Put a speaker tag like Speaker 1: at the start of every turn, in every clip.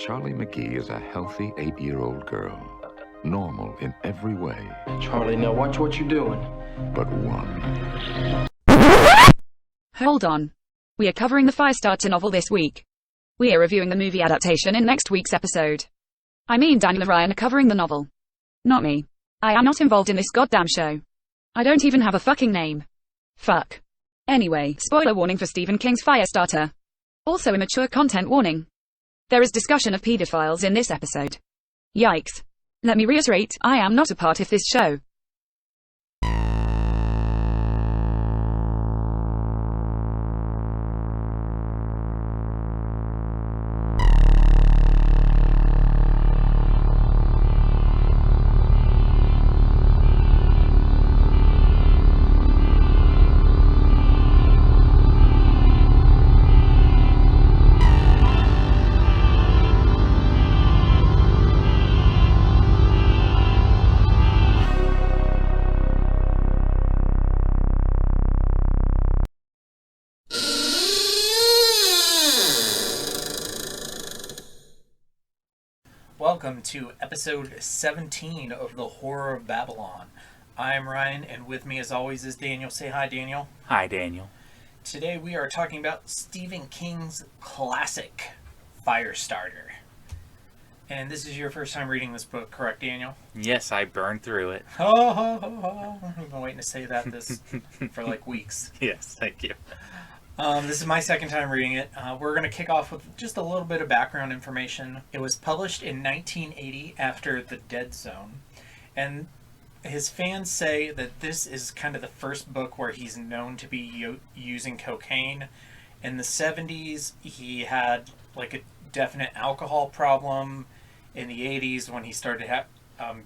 Speaker 1: Charlie McGee is a healthy 8-year-old girl. Normal in every way.
Speaker 2: Charlie, now watch what you're doing.
Speaker 1: But one.
Speaker 3: Hold on. We are covering the Firestarter novel this week. We are reviewing the movie adaptation in next week's episode. I mean, Daniel and Ryan are covering the novel. Not me. I am not involved in this goddamn show. I don't even have a fucking name. Fuck. Anyway, spoiler warning for Stephen King's Firestarter. Also immature content warning. There is discussion of pedophiles in this episode. Yikes. Let me reiterate, I am not a part of this show.
Speaker 4: Welcome to episode 17 of The Horror of Babylon. I'm Ryan, and with me as always is Daniel. Say hi, Daniel.
Speaker 5: Hi, Daniel.
Speaker 4: Today we are talking about Stephen King's classic, Firestarter. And this is your first time reading this book, correct, Daniel?
Speaker 5: Yes, I burned through it.
Speaker 4: I've been waiting to say that for like weeks.
Speaker 5: Yes, thank you.
Speaker 4: This is my second time reading it. We're going to kick off with just a little bit of background information. It was published in 1980 after The Dead Zone. And his fans say that this is kind of the first book where he's known to be using cocaine. In the 70s, he had like a definite alcohol problem. In the 80s, when he started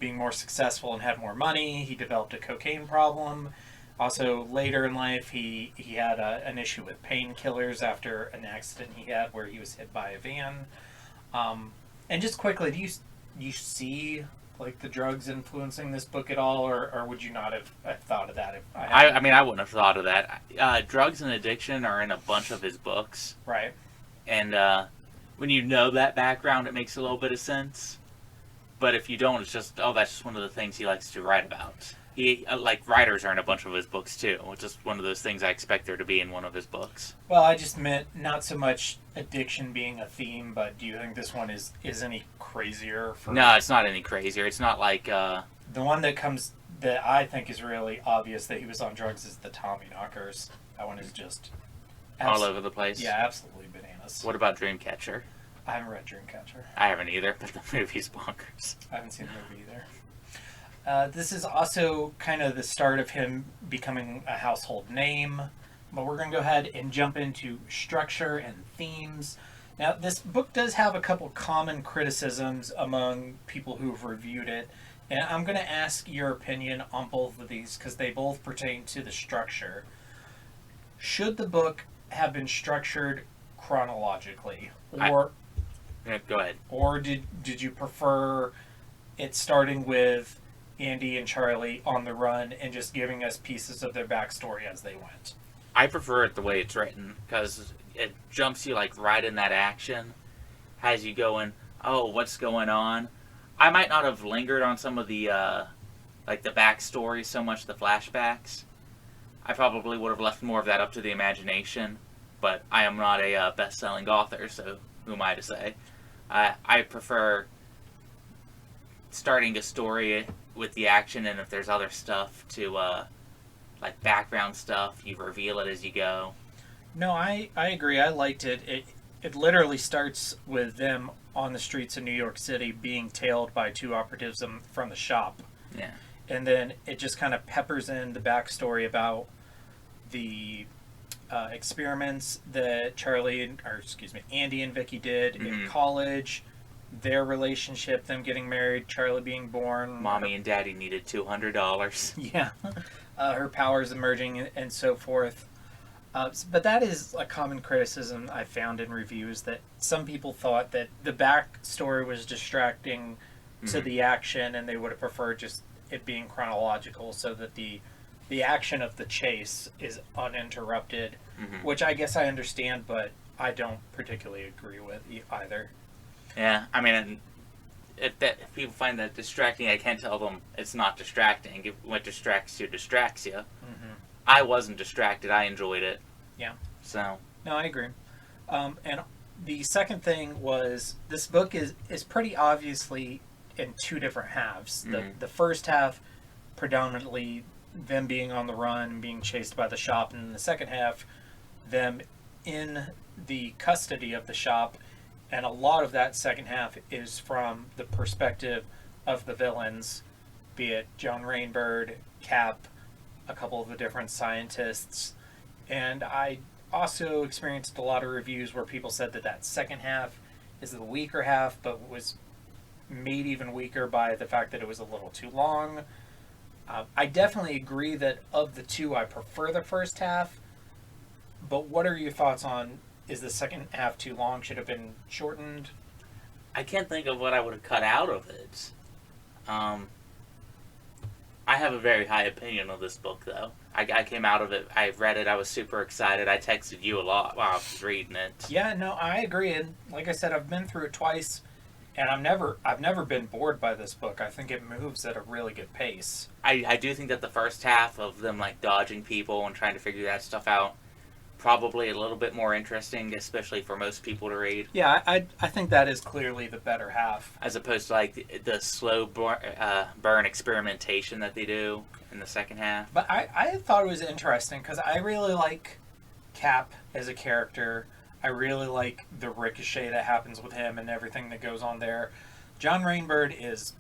Speaker 4: being more successful and had more money, he developed a cocaine problem. Also, later in life, he had an issue with painkillers after an accident he had where he was hit by a van. And just quickly, do you see like the drugs influencing this book at all, or would you not have thought of that?
Speaker 5: I mean, I wouldn't have thought of that. Drugs and addiction are in a bunch of his books.
Speaker 4: Right. And
Speaker 5: when you know that background, it makes a little bit of sense. But if you don't, it's just, that's just one of the things he likes to write about. He, like, writers are in a bunch of his books, too, which is one of those things I expect there to be in one of his books.
Speaker 4: Well, I just meant not so much addiction being a theme, but do you think this one is any crazier?
Speaker 5: No, it's not any crazier. It's not like...
Speaker 4: The one that I think is really obvious that he was on drugs is the Tommyknockers. That one is just...
Speaker 5: all over the place?
Speaker 4: Yeah, absolutely bananas.
Speaker 5: What about Dreamcatcher?
Speaker 4: I haven't read Dreamcatcher.
Speaker 5: I haven't either, but the movie's bonkers.
Speaker 4: I haven't seen the movie either. This is also kind of the start of him becoming a household name, but we're going to go ahead and jump into structure and themes. Now, this book does have a couple common criticisms among people who've reviewed it, and I'm going to ask your opinion on both of these because they both pertain to the structure. Should the book have been structured chronologically, or
Speaker 5: go ahead,
Speaker 4: or did you prefer it starting with Andy and Charlie on the run and just giving us pieces of their backstory as they went?
Speaker 5: I prefer it the way it's written because it jumps you like right in that action, has you going, oh, what's going on? I might not have lingered on some of the like the backstory so much, the flashbacks. I probably would have left more of that up to the imagination, but I am not a best-selling author, so who am I to say? I prefer starting a story with the action, and if there's other stuff to like background stuff, you reveal it as you go.
Speaker 4: No, I agree. I liked it. It literally starts with them on the streets of New York City being tailed by two operatives from the shop.
Speaker 5: Yeah.
Speaker 4: And then it just kind of peppers in the backstory about the experiments that Andy and Vicky did in college, their relationship, them getting married, Charlie being born.
Speaker 5: Mommy and Daddy needed $200.
Speaker 4: Yeah. Her powers emerging and so forth. But that is a common criticism I found in reviews, that some people thought that the backstory was distracting to the action, and they would have preferred just it being chronological so that the action of the chase is uninterrupted, which I guess I understand, but I don't particularly agree with either.
Speaker 5: Yeah, I mean, if people find that distracting, I can't tell them it's not distracting. If what distracts you distracts you. Mm-hmm. I wasn't distracted. I enjoyed it.
Speaker 4: Yeah.
Speaker 5: So.
Speaker 4: No, I agree. And the second thing was this book is pretty obviously in two different halves. The first half, predominantly them being on the run, being chased by the shop, and in the second half, them in the custody of the shop. And a lot of that second half is from the perspective of the villains, be it John Rainbird, Cap, a couple of the different scientists. And I also experienced a lot of reviews where people said that second half is the weaker half, but was made even weaker by the fact that it was a little too long. I definitely agree that of the two, I prefer the first half. But what are your thoughts on, is the second half too long? Should have been shortened?
Speaker 5: I can't think of what I would have cut out of it. I have a very high opinion of this book, though. I came out of it, I read it, I was super excited. I texted you a lot while I was reading it.
Speaker 4: Yeah, no, I agree. And like I said, I've been through it twice, and I've never been bored by this book. I think it moves at a really good pace.
Speaker 5: I do think that the first half of them like dodging people and trying to figure that stuff out, probably a little bit more interesting, especially for most people to read.
Speaker 4: Yeah, I think that is clearly the better half.
Speaker 5: As opposed to like the slow burn experimentation that they do in the second half.
Speaker 4: But I thought it was interesting because I really like Cap as a character. I really like the ricochet that happens with him and everything that goes on there. John Rainbird is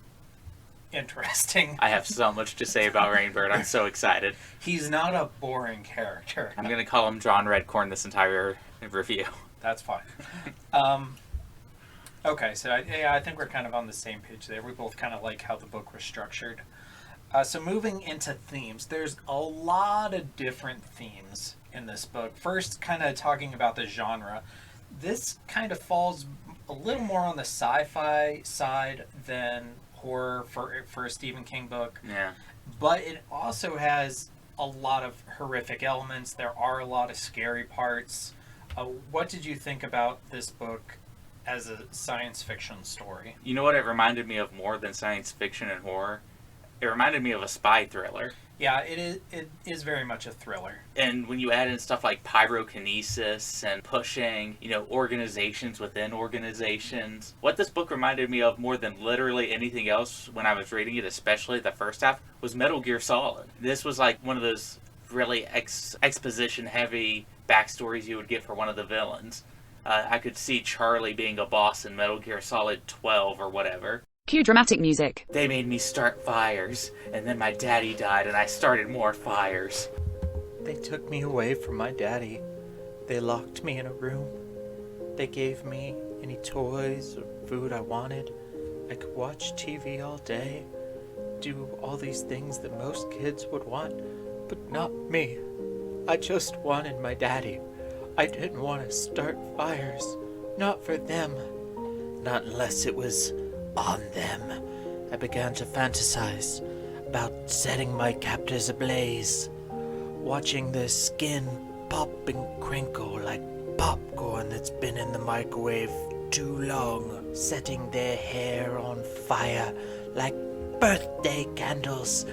Speaker 4: interesting.
Speaker 5: I have so much to say about Rainbird. I'm so excited.
Speaker 4: He's not a boring character.
Speaker 5: I'm going to call him John Redcorn this entire review.
Speaker 4: That's fine. Okay, so I think we're kind of on the same page there. We both kind of like how the book was structured. So moving into themes, there's a lot of different themes in this book. First, kind of talking about the genre. This kind of falls a little more on the sci-fi side than horror for a Stephen King book.
Speaker 5: Yeah.
Speaker 4: But it also has a lot of horrific elements. There are a lot of scary parts. What did you think about this book as a science fiction story?
Speaker 5: You know what it reminded me of more than science fiction and horror? It reminded me of a spy thriller.
Speaker 4: Yeah, it is very much a thriller.
Speaker 5: And when you add in stuff like pyrokinesis and pushing, organizations within organizations, what this book reminded me of more than literally anything else when I was reading it, especially the first half, was Metal Gear Solid. This was like one of those really exposition-heavy backstories you would get for one of the villains. I could see Charlie being a boss in Metal Gear Solid 12 or whatever.
Speaker 3: Cue dramatic music.
Speaker 5: They made me start fires, and then my daddy died, and I started more fires.
Speaker 4: They took me away from my daddy. They locked me in a room. They gave me any toys or food I wanted. I could watch TV all day, do all these things that most kids would want, but not me. I just wanted my daddy. I didn't want to start fires. Not for them. Not unless it was on them. I began to fantasize about setting my captors ablaze, watching their skin pop and crinkle like popcorn that's been in the microwave too long, setting their hair on fire like birthday candles.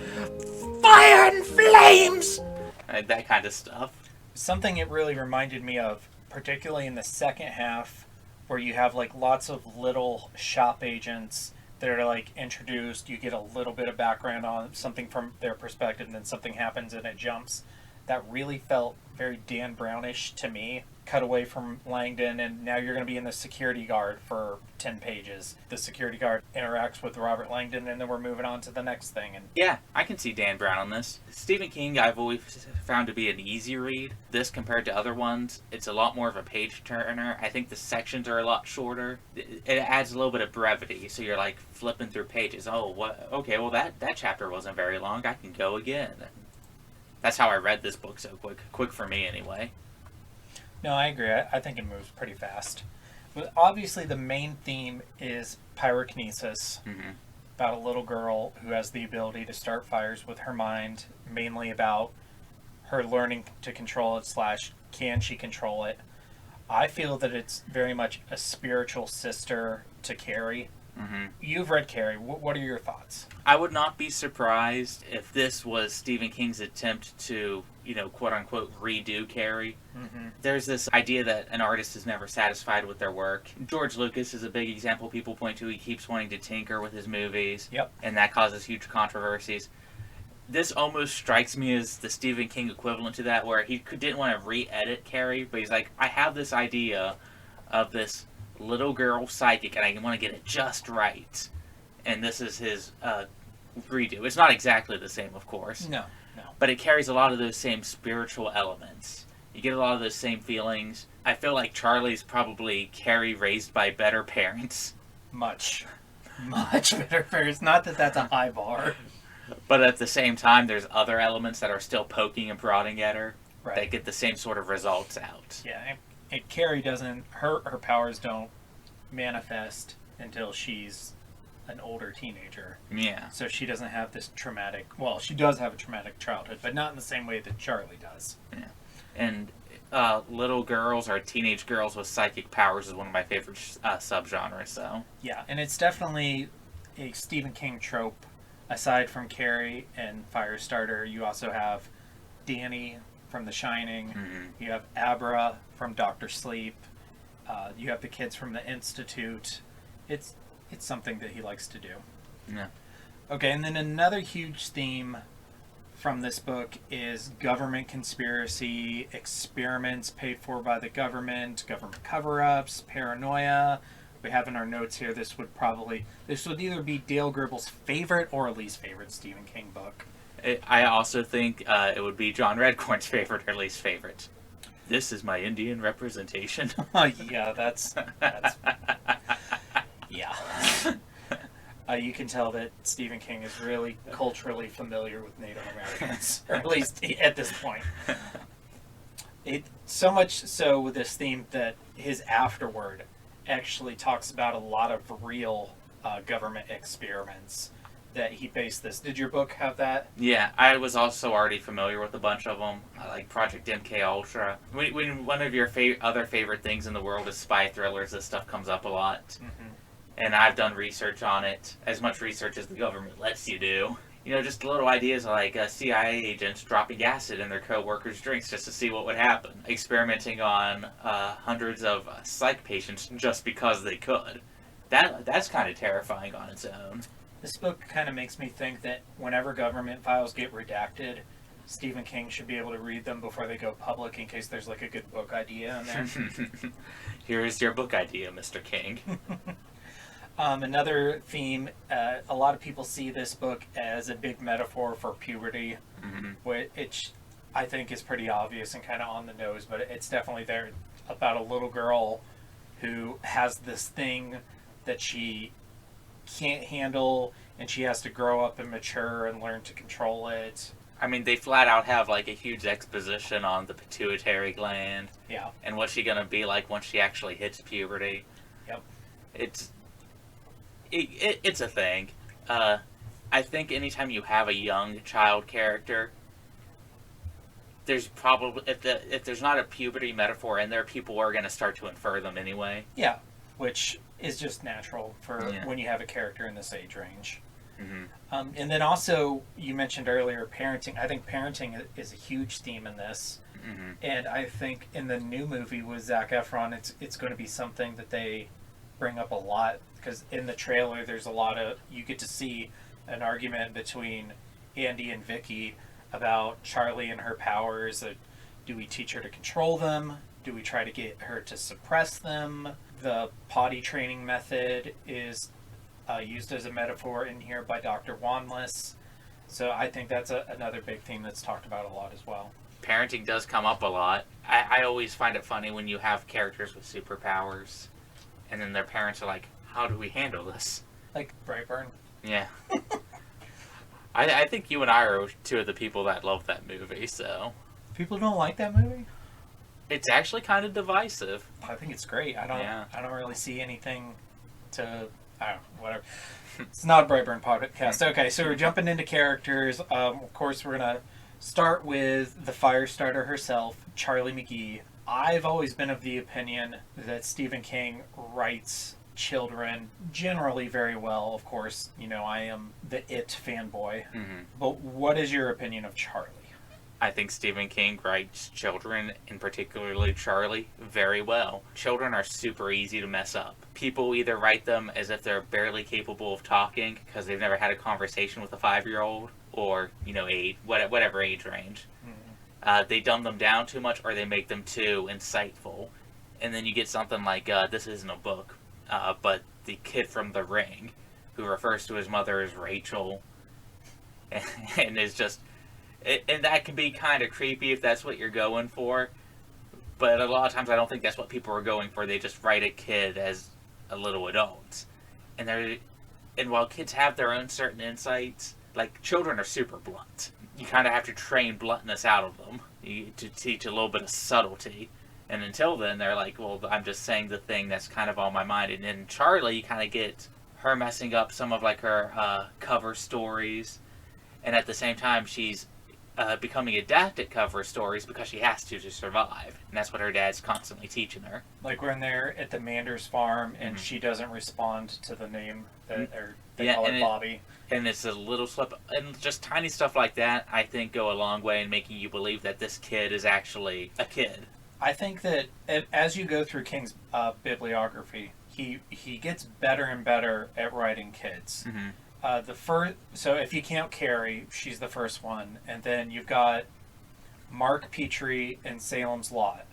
Speaker 4: Fire and flames!
Speaker 5: That kind of stuff.
Speaker 4: Something it really reminded me of, particularly in the second half, where you have like lots of little shop agents that are like introduced. You get a little bit of background on something from their perspective, and then something happens and it jumps. That really felt very Dan Brownish to me. Cut away from Langdon, and now you're going to be in the security guard for 10 pages. The security guard interacts with Robert Langdon, and then we're moving on to the next thing. And
Speaker 5: yeah, I can see Dan Brown on this. Stephen King I've always found to be an easy read. This compared to other ones, it's a lot more of a page turner. I think the sections are a lot shorter. It adds a little bit of brevity, so you're like flipping through pages. Oh, what? Okay, well that chapter wasn't very long. I can go again. That's how I read this book so quick for me anyway.
Speaker 4: No, I agree. I think it moves pretty fast. But obviously the main theme is pyrokinesis, about a little girl who has the ability to start fires with her mind, mainly about her learning to control it / can she control it. I feel that it's very much a spiritual sister to Carrie.
Speaker 5: Mm-hmm.
Speaker 4: You've read Carrie. What are your thoughts?
Speaker 5: I would not be surprised if this was Stephen King's attempt to, quote-unquote, redo Carrie.
Speaker 4: Mm-hmm.
Speaker 5: There's this idea that an artist is never satisfied with their work. George Lucas is a big example people point to. He keeps wanting to tinker with his movies.
Speaker 4: Yep.
Speaker 5: And that causes huge controversies. This almost strikes me as the Stephen King equivalent to that, where he didn't want to re-edit Carrie, but he's like, I have this idea of this little girl psychic, and I want to get it just right. And this is his redo. It's not exactly the same, of course.
Speaker 4: No.
Speaker 5: But it carries a lot of those same spiritual elements. You get a lot of those same feelings. I feel like Charlie's probably Carrie raised by better parents.
Speaker 4: Much better parents. Not that that's a high bar.
Speaker 5: But at the same time, there's other elements that are still poking and prodding at her
Speaker 4: Right.
Speaker 5: that get the same sort of results out.
Speaker 4: Yeah, and Carrie doesn't... Her powers don't manifest until she's an older teenager.
Speaker 5: Yeah.
Speaker 4: So she doesn't have this traumatic... Well, she does have a traumatic childhood, but not in the same way that Charlie does.
Speaker 5: Yeah. And little girls or teenage girls with psychic powers is one of my favorite subgenres, so...
Speaker 4: Yeah, and it's definitely a Stephen King trope. Aside from Carrie and Firestarter, you also have Danny from The Shining.
Speaker 5: Mm-hmm.
Speaker 4: You have Abra from Dr. Sleep. You have the kids from The Institute. It's something that he likes to do.
Speaker 5: Yeah.
Speaker 4: Okay, and then another huge theme from this book is government conspiracy, experiments paid for by the government cover-ups, paranoia. We have in our notes here, this would either be Dale Gribble's favorite or least favorite Stephen King book.
Speaker 5: I also think it would be John Redcorn's favorite or least favorite. This is my Indian representation.
Speaker 4: Yeah, that's yeah. You can tell that Stephen King is really culturally familiar with Native Americans, or at least at this point. It so much so with this theme that his afterword actually talks about a lot of real government experiments that he based this. Did your book have that?
Speaker 5: Yeah, I was also already familiar with a bunch of them, like Project MK Ultra. When one of your other favorite things in the world is spy thrillers, this stuff comes up a lot.
Speaker 4: Mm-hmm.
Speaker 5: And I've done research on it, as much research as the government lets you do. Just little ideas like CIA agents dropping acid in their co-workers' drinks just to see what would happen. Experimenting on hundreds of psych patients just because they could. That's kind of terrifying on its own.
Speaker 4: This book kind of makes me think that whenever government files get redacted, Stephen King should be able to read them before they go public in case there's like a good book idea in there.
Speaker 5: Here's your book idea, Mr. King.
Speaker 4: Another theme, a lot of people see this book as a big metaphor for puberty, which I think is pretty obvious and kind of on the nose, but it's definitely there about a little girl who has this thing that she can't handle, and she has to grow up and mature and learn to control it.
Speaker 5: I mean, they flat out have like a huge exposition on the pituitary gland.
Speaker 4: Yeah.
Speaker 5: And what's she gonna be like once she actually hits puberty.
Speaker 4: Yep.
Speaker 5: It's a thing. I think anytime you have a young child character, there's probably if there's not a puberty metaphor in there, people are going to start to infer them anyway.
Speaker 4: Yeah, which is just natural for when you have a character in this age range.
Speaker 5: Mm-hmm.
Speaker 4: And then also, you mentioned earlier parenting. I think parenting is a huge theme in this.
Speaker 5: Mm-hmm.
Speaker 4: And I think in the new movie with Zac Efron, it's going to be something that they bring up a lot. Because in the trailer, there's a lot of... You get to see an argument between Andy and Vicky about Charlie and her powers. Do we teach her to control them? Do we try to get her to suppress them? The potty training method is used as a metaphor in here by Dr. Wanless. So I think that's another big theme that's talked about a lot as well.
Speaker 5: Parenting does come up a lot. I always find it funny when you have characters with superpowers, and then their parents are like, how do we handle this?
Speaker 4: Like Brightburn.
Speaker 5: Yeah. I think you and I are two of the people that love that movie, so...
Speaker 4: People don't like that movie?
Speaker 5: It's actually kind of divisive.
Speaker 4: I think it's great. I don't really see anything to... I don't know, whatever. It's not a Brightburn podcast. Okay, so we're jumping into characters. Of course, we're going to start with the Firestarter herself, Charlie McGee. I've always been of the opinion that Stephen King writes children generally very well. Of course, I am the It fanboy. But what is your opinion of Charlie?
Speaker 5: I think Stephen King writes children, and particularly Charlie, very well. Children are super easy to mess up. People either write them as if they're barely capable of talking because they've never had a conversation with a 5-year-old, or, whatever age range. They dumb them down too much, or they make them too insightful. And then you get something like, this isn't a book, but the kid from The Ring, who refers to his mother as Rachel, and is just... And that can be kind of creepy if that's what you're going for. But a lot of times I don't think that's what people are going for. They just write a kid as a little adult. And while kids have their own certain insights, like, children are super blunt. You kind of have to train bluntness out of them to teach a little bit of subtlety. And until then, they're like, well, I'm just saying the thing that's kind of on my mind. And in Charlie, you kind of get her messing up some of, like, her cover stories. And at the same time, she's becoming adept at cover stories because she has to survive. And that's what her dad's constantly teaching her.
Speaker 4: Like when they're at the Manders farm and she doesn't respond to the name or they call it Bobby.
Speaker 5: And it's a little slip, and just tiny stuff like that, I think, go a long way in making you believe that this kid is actually a kid.
Speaker 4: I think that as you go through King's bibliography, he gets better and better at writing kids. So if you count Carrie, she's the first one, and then you've got Mark Petrie in Salem's Lot,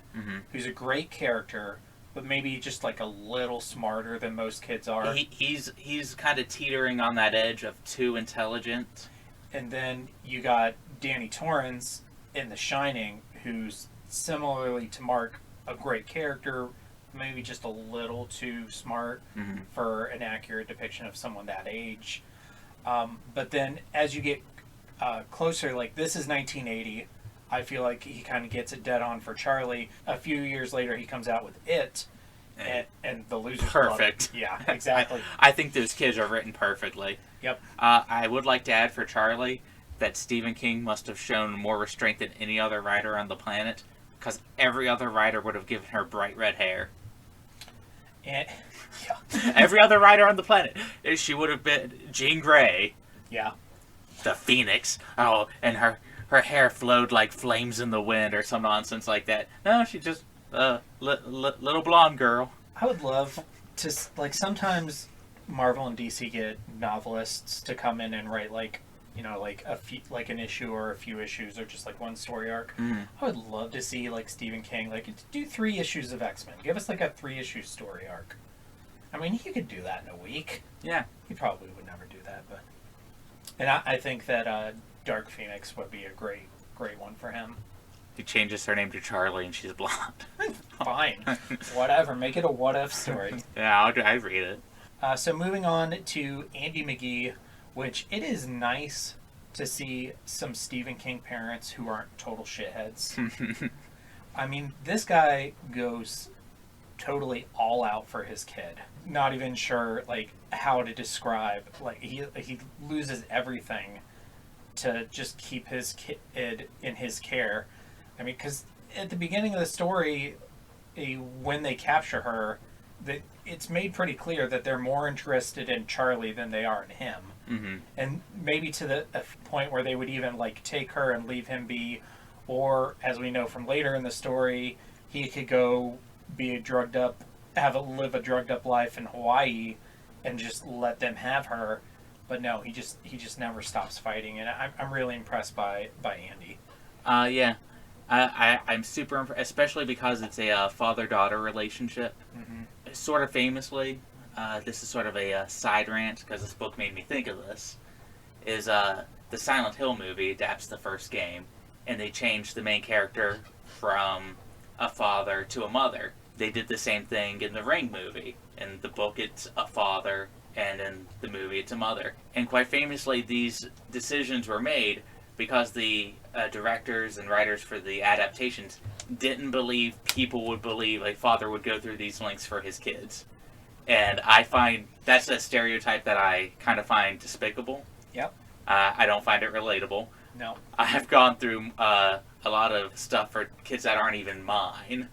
Speaker 4: who's a great character, but maybe just like a little smarter than most kids are.
Speaker 5: He's kind of teetering on that edge of too intelligent.
Speaker 4: And then you got Danny Torrance in The Shining, who's similarly to Mark, a great character, maybe just a little too smart for an accurate depiction of someone that age. But then as you get closer, like this is 1980, I feel like he kind of gets it dead on for Charlie. A few years later, he comes out with It, and the Losers
Speaker 5: perfect.
Speaker 4: Club. Yeah, exactly.
Speaker 5: I think those kids are written perfectly.
Speaker 4: Yep.
Speaker 5: I would like to add for Charlie that Stephen King must have shown more restraint than any other writer on the planet, because every other writer would have given her bright red hair.
Speaker 4: And,
Speaker 5: every other writer on the planet, she would have been Jean Grey.
Speaker 4: Yeah.
Speaker 5: The Phoenix. Oh, and her hair flowed like flames in the wind or some nonsense like that. No, she just little blonde girl.
Speaker 4: I would love to, like, sometimes Marvel and DC get novelists to come in and write like an issue or a few issues or just like one story arc. I would love to see like Stephen King do 3 issues of X-Men. Give us like a 3-issue story arc. I mean, he could do that in a week.
Speaker 5: Yeah.
Speaker 4: He probably would never do that, but... And I think that Dark Phoenix would be a great one for him.
Speaker 5: He changes her name to Charlie and she's blonde.
Speaker 4: Fine. Whatever. Make it a what-if story.
Speaker 5: Yeah, I'd read it.
Speaker 4: So moving on to Andy McGee, which it is nice to see some Stephen King parents who aren't total shitheads. I mean, this guy goes totally all out for his kid. Not even sure like how to describe. Like he loses everything to just keep his kid in his care. I mean, because at the beginning of the story, when they capture her, it's made pretty clear that they're more interested in Charlie than they are in him. And maybe to the point where they would even like take her and leave him be, or as we know from later in the story, he could go be live a drugged up life in Hawaii and just let them have her. But no, he just never stops fighting, and I'm really impressed by Andy.
Speaker 5: Yeah. I'm super impressed, especially because it's a father-daughter relationship. Sort of famously, this is sort of a side rant, because this book made me think of this, is the Silent Hill movie adapts the first game, and they changed the main character from a father to a mother. They did the same thing in the Ring movie. In the book, it's a father, and in the movie, it's a mother. And quite famously, these decisions were made because the directors and writers for the adaptations didn't believe people would believe a father would go through these lengths for his kids. And I find that's a stereotype that I kind of find despicable.
Speaker 4: Yep.
Speaker 5: I don't find it relatable.
Speaker 4: No.
Speaker 5: I have gone through a lot of stuff for kids that aren't even mine.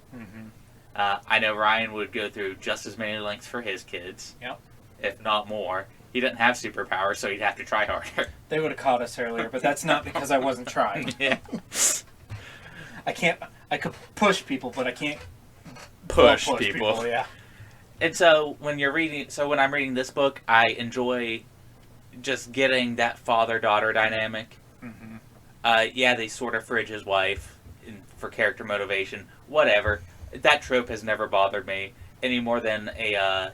Speaker 5: I know Ryan would go through just as many lengths for his kids.
Speaker 4: Yep.
Speaker 5: If not more. He doesn't have superpowers, so he'd have to try harder.
Speaker 4: They would have caught us earlier, but that's not because I wasn't trying.
Speaker 5: Yeah.
Speaker 4: I could push people, but I can't
Speaker 5: Push people.
Speaker 4: Yeah.
Speaker 5: And so when I'm reading this book, I enjoy just getting that father-daughter dynamic.
Speaker 4: Mm-hmm.
Speaker 5: Yeah, they sort of fridge his wife for character motivation. Whatever. That trope has never bothered me any more than a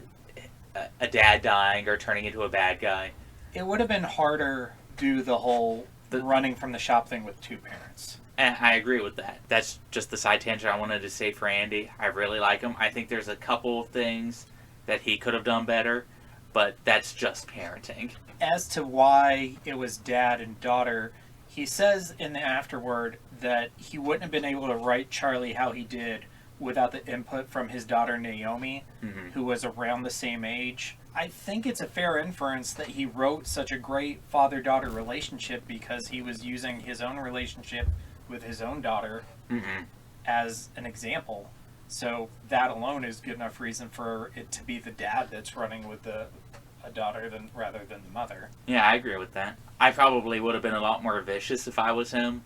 Speaker 5: dad dying or turning into a bad guy.
Speaker 4: It would have been harder to do the whole running from the shop thing with two parents.
Speaker 5: And I agree with that. That's just the side tangent I wanted to say for Andy. I really like him. I think there's a couple of things that he could have done better, but that's just parenting.
Speaker 4: As to why it was dad and daughter, he says in the afterword that he wouldn't have been able to write Charlie how he did without the input from his daughter Naomi, who was around the same age. I think it's a fair inference that he wrote such a great father-daughter relationship because he was using his own relationship with his own daughter as an example. So that alone is good enough reason for it to be the dad that's running with a daughter rather than the mother.
Speaker 5: Yeah, I agree with that. I probably would have been a lot more vicious if I was him.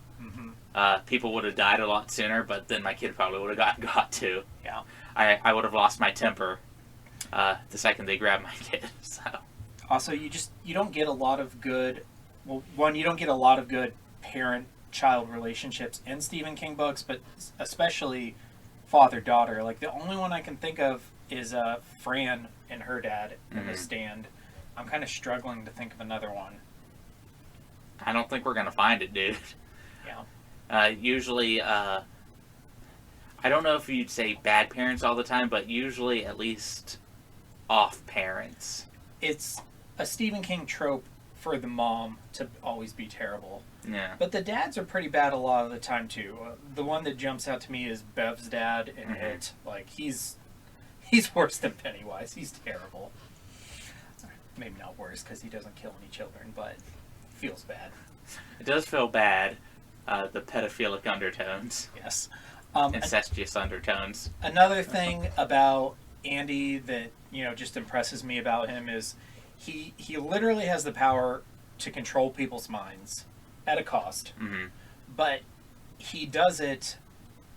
Speaker 5: People would have died a lot sooner, but then my kid probably would have got to.
Speaker 4: Yeah.
Speaker 5: I would have lost my temper the second they grabbed my kid. So.
Speaker 4: Also, you don't get a lot of good... Well, one, you don't get a lot of good parent-child relationships in Stephen King books, but especially father-daughter. Like, the only one I can think of is Fran and her dad in The Stand. I'm kind of struggling to think of another one.
Speaker 5: I don't think we're going to find it, dude.
Speaker 4: Yeah.
Speaker 5: Usually, I don't know if you'd say bad parents all the time, but usually at least off parents.
Speaker 4: It's a Stephen King trope for the mom to always be terrible.
Speaker 5: Yeah.
Speaker 4: But the dads are pretty bad a lot of the time, too. The one that jumps out to me is Bev's dad in It. Like, he's worse than Pennywise. He's terrible. Maybe not worse, because he doesn't kill any children, but it feels bad.
Speaker 5: It does feel bad. The pedophilic undertones.
Speaker 4: Yes.
Speaker 5: Incestuous undertones.
Speaker 4: Another thing about Andy that, just impresses me about him is he literally has the power to control people's minds at a cost. But he does it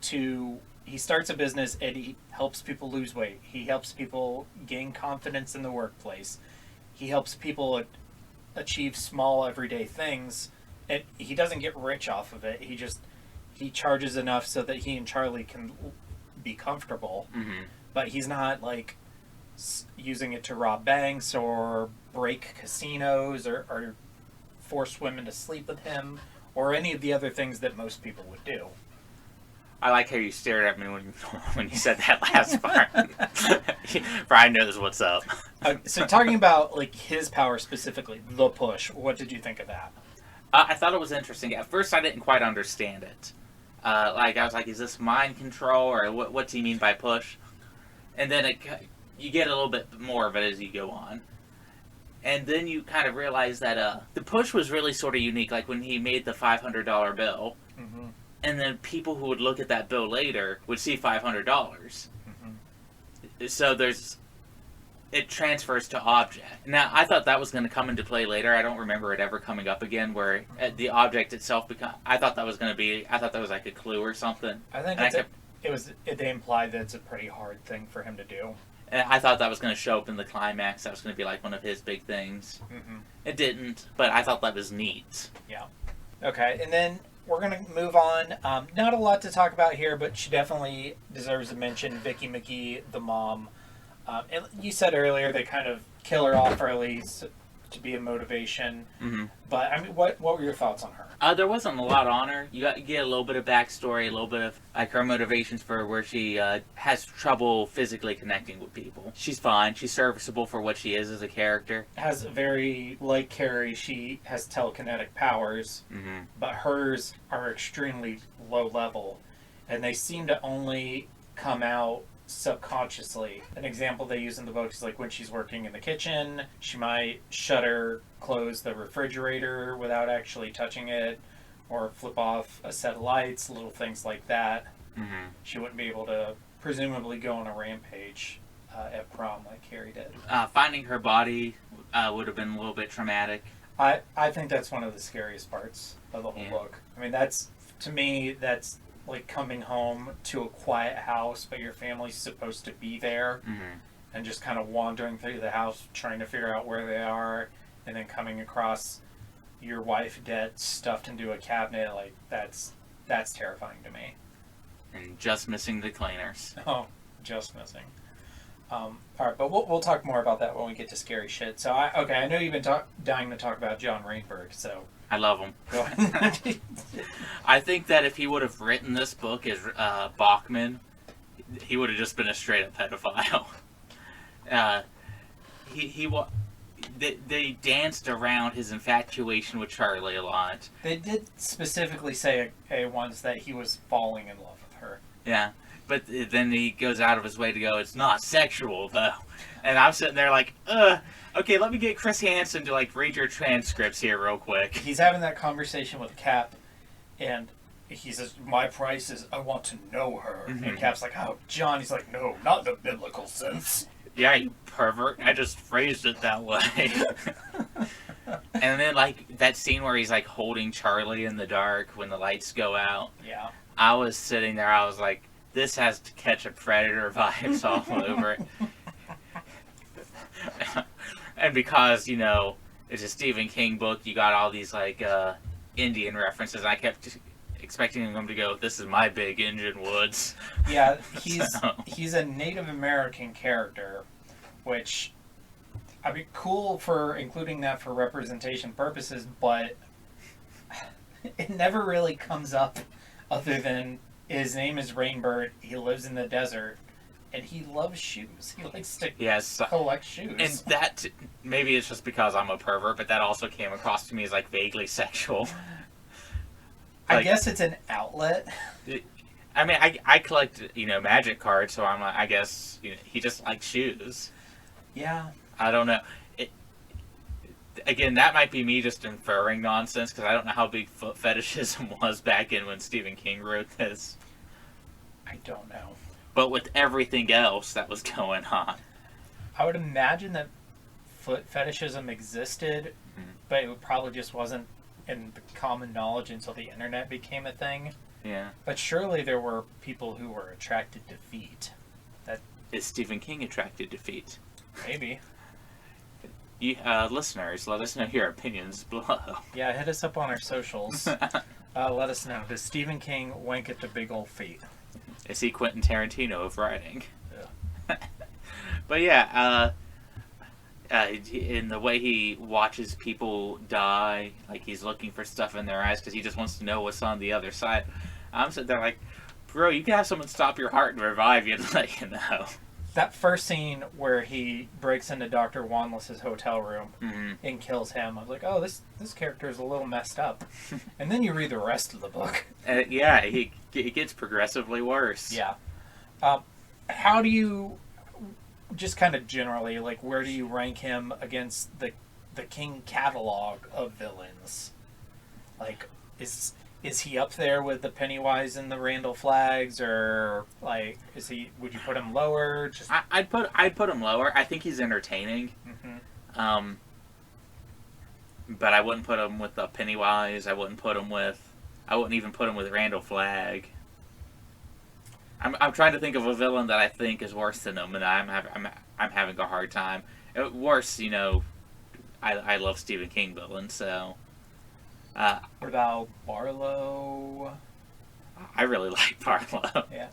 Speaker 4: he starts a business and he helps people lose weight. He helps people gain confidence in the workplace. He helps people achieve small everyday things. And he doesn't get rich off of it. He charges enough so that he and Charlie can be comfortable. But he's not like using it to rob banks or break casinos or force women to sleep with him or any of the other things that most people would do.
Speaker 5: I like how you stared at me when you said that last part. Brian knows what's up.
Speaker 4: So talking about like his power specifically, the push, what did you think of that?
Speaker 5: I thought it was interesting. At first, I didn't quite understand it. I was like, is this mind control, or what's he mean by push? And then you get a little bit more of it as you go on. And then you kind of realize that the push was really sort of unique, like when he made the $500 bill. And then people who would look at that bill later would see $500. So it transfers to object. Now, I thought that was going to come into play later. I don't remember it ever coming up again where the object itself I thought that was like a clue or something.
Speaker 4: I think they implied that it's a pretty hard thing for him to do.
Speaker 5: And I thought that was going to show up in the climax. That was going to be like one of his big things. It didn't, but I thought that was neat.
Speaker 4: Yeah. Okay, and then we're going to move on. Not a lot to talk about here, but she definitely deserves a mention. Vicky McGee, the mom. And you said earlier they kind of kill her off early to be a motivation. But I mean, what were your thoughts on her?
Speaker 5: There wasn't a lot on her. You get a little bit of backstory, a little bit of like her motivations for where she has trouble physically connecting with people. She's fine. She's serviceable for what she is as a character.
Speaker 4: Has very, like Carrie, she has telekinetic powers, but hers are extremely low level, and they seem to only come out subconsciously. An example they use in the book is like when she's working in the kitchen, she might close the refrigerator without actually touching it, or flip off a set of lights, little things like that. She wouldn't be able to presumably go on a rampage at prom like Carrie did.
Speaker 5: Finding her body would have been a little bit traumatic.
Speaker 4: I think that's one of the scariest parts of the whole book. I mean, to me, that's like coming home to a quiet house, but your family's supposed to be there, and just kind of wandering through the house trying to figure out where they are, and then coming across your wife dead, stuffed into a cabinet. Like, that's terrifying to me.
Speaker 5: And just missing the cleaners.
Speaker 4: Oh, just missing. All right, but we'll talk more about that when we get to scary shit. So I know you've been dying to talk about John Rainberg. So
Speaker 5: I love him.
Speaker 4: go ahead.
Speaker 5: I think that if he would have written this book as Bachman, he would have just been a straight up pedophile. They danced around his infatuation with Charlie a lot.
Speaker 4: They did specifically say once that he was falling in love with her.
Speaker 5: Yeah. But then he goes out of his way to go, it's not sexual, though. And I'm sitting there like, okay, let me get Chris Hansen to, like, read your transcripts here real quick.
Speaker 4: He's having that conversation with Cap, and he says, my price is, I want to know her. And Cap's like, oh, John. He's like, no, not in the biblical sense.
Speaker 5: Yeah, you pervert. I just phrased it that way. And then, like, that scene where he's, like, holding Charlie in the dark when the lights go out.
Speaker 4: Yeah.
Speaker 5: I was sitting there, I was like, this has to catch a Predator vibes all over it. And because, you know, it's a Stephen King book, you got all these, like, Indian references. I kept expecting him to go, this is my big Indian woods.
Speaker 4: Yeah, he's a Native American character, which, I mean, cool for including that for representation purposes, but it never really comes up other than his name is Rainbird, he lives in the desert, and he loves shoes. He likes to collect shoes.
Speaker 5: And that, maybe it's just because I'm a pervert, but that also came across to me as, like, vaguely sexual.
Speaker 4: I guess it's an outlet.
Speaker 5: I mean, I collect, you know, magic cards, so I'm like, I guess, you know, he just likes shoes.
Speaker 4: Yeah.
Speaker 5: I don't know. Again, that might be me just inferring nonsense, because I don't know how big foot fetishism was back in when Stephen King wrote this.
Speaker 4: I don't know.
Speaker 5: But with everything else that was going on.
Speaker 4: I would imagine that foot fetishism existed, but it probably just wasn't in the common knowledge until the internet became a thing.
Speaker 5: Yeah.
Speaker 4: But surely there were people who were attracted to feet.
Speaker 5: Is Stephen King attracted to feet?
Speaker 4: Maybe.
Speaker 5: You, listeners, let us know your opinions below.
Speaker 4: Yeah, hit us up on our socials. Let us know. Does Stephen King wink at the big old feet?
Speaker 5: Is he Quentin Tarantino of writing?
Speaker 4: Yeah.
Speaker 5: But yeah, in the way he watches people die, like he's looking for stuff in their eyes because he just wants to know what's on the other side. I'm sitting there like, bro, you can have someone stop your heart and revive you and let you know.
Speaker 4: That first scene where he breaks into Dr. Wanless's hotel room and kills him, I was like, oh, this character is a little messed up. And then you read the rest of the book.
Speaker 5: Yeah, it gets progressively worse.
Speaker 4: Yeah. How do you, just kind of generally, like, where do you rank him against the King catalog of villains? Like, is he up there with the Pennywise and the Randall Flaggs, or like would you put him lower? Just
Speaker 5: I'd put him lower. I think he's entertaining. But I wouldn't put him with the Pennywise. I wouldn't even put him with Randall Flagg. I'm trying to think of a villain that I think is worse than him, and I'm having a hard time. Worse, you know, I love Stephen King villains, so.
Speaker 4: What about Barlow?
Speaker 5: I really like Barlow.
Speaker 4: Yeah,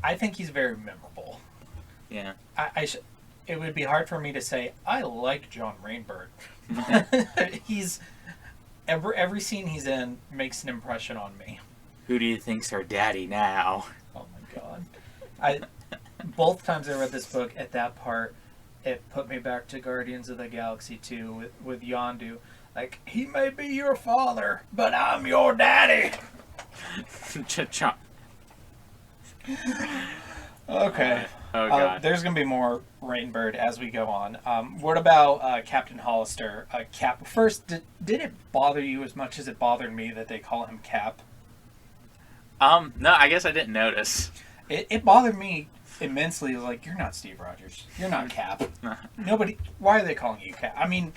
Speaker 4: I think he's very memorable.
Speaker 5: Yeah.
Speaker 4: It would be hard for me to say I like John Rainbird. He's every scene he's in makes an impression on me.
Speaker 5: Who do you think's her daddy now?
Speaker 4: Oh my god! Both times I read this book, at that part, it put me back to Guardians of the Galaxy 2 with Yondu. Like, he may be your father, but I'm your daddy.
Speaker 5: Cha-cha.
Speaker 4: Okay.
Speaker 5: Oh god.
Speaker 4: There's going to be more Rainbird as we go on. What about Captain Hollister? Cap. First, did it bother you as much as it bothered me that they call him Cap?
Speaker 5: No, I guess I didn't notice.
Speaker 4: It bothered me immensely like, you're not Steve Rogers. You're not Cap. Nobody... Why are they calling you Cap? I mean,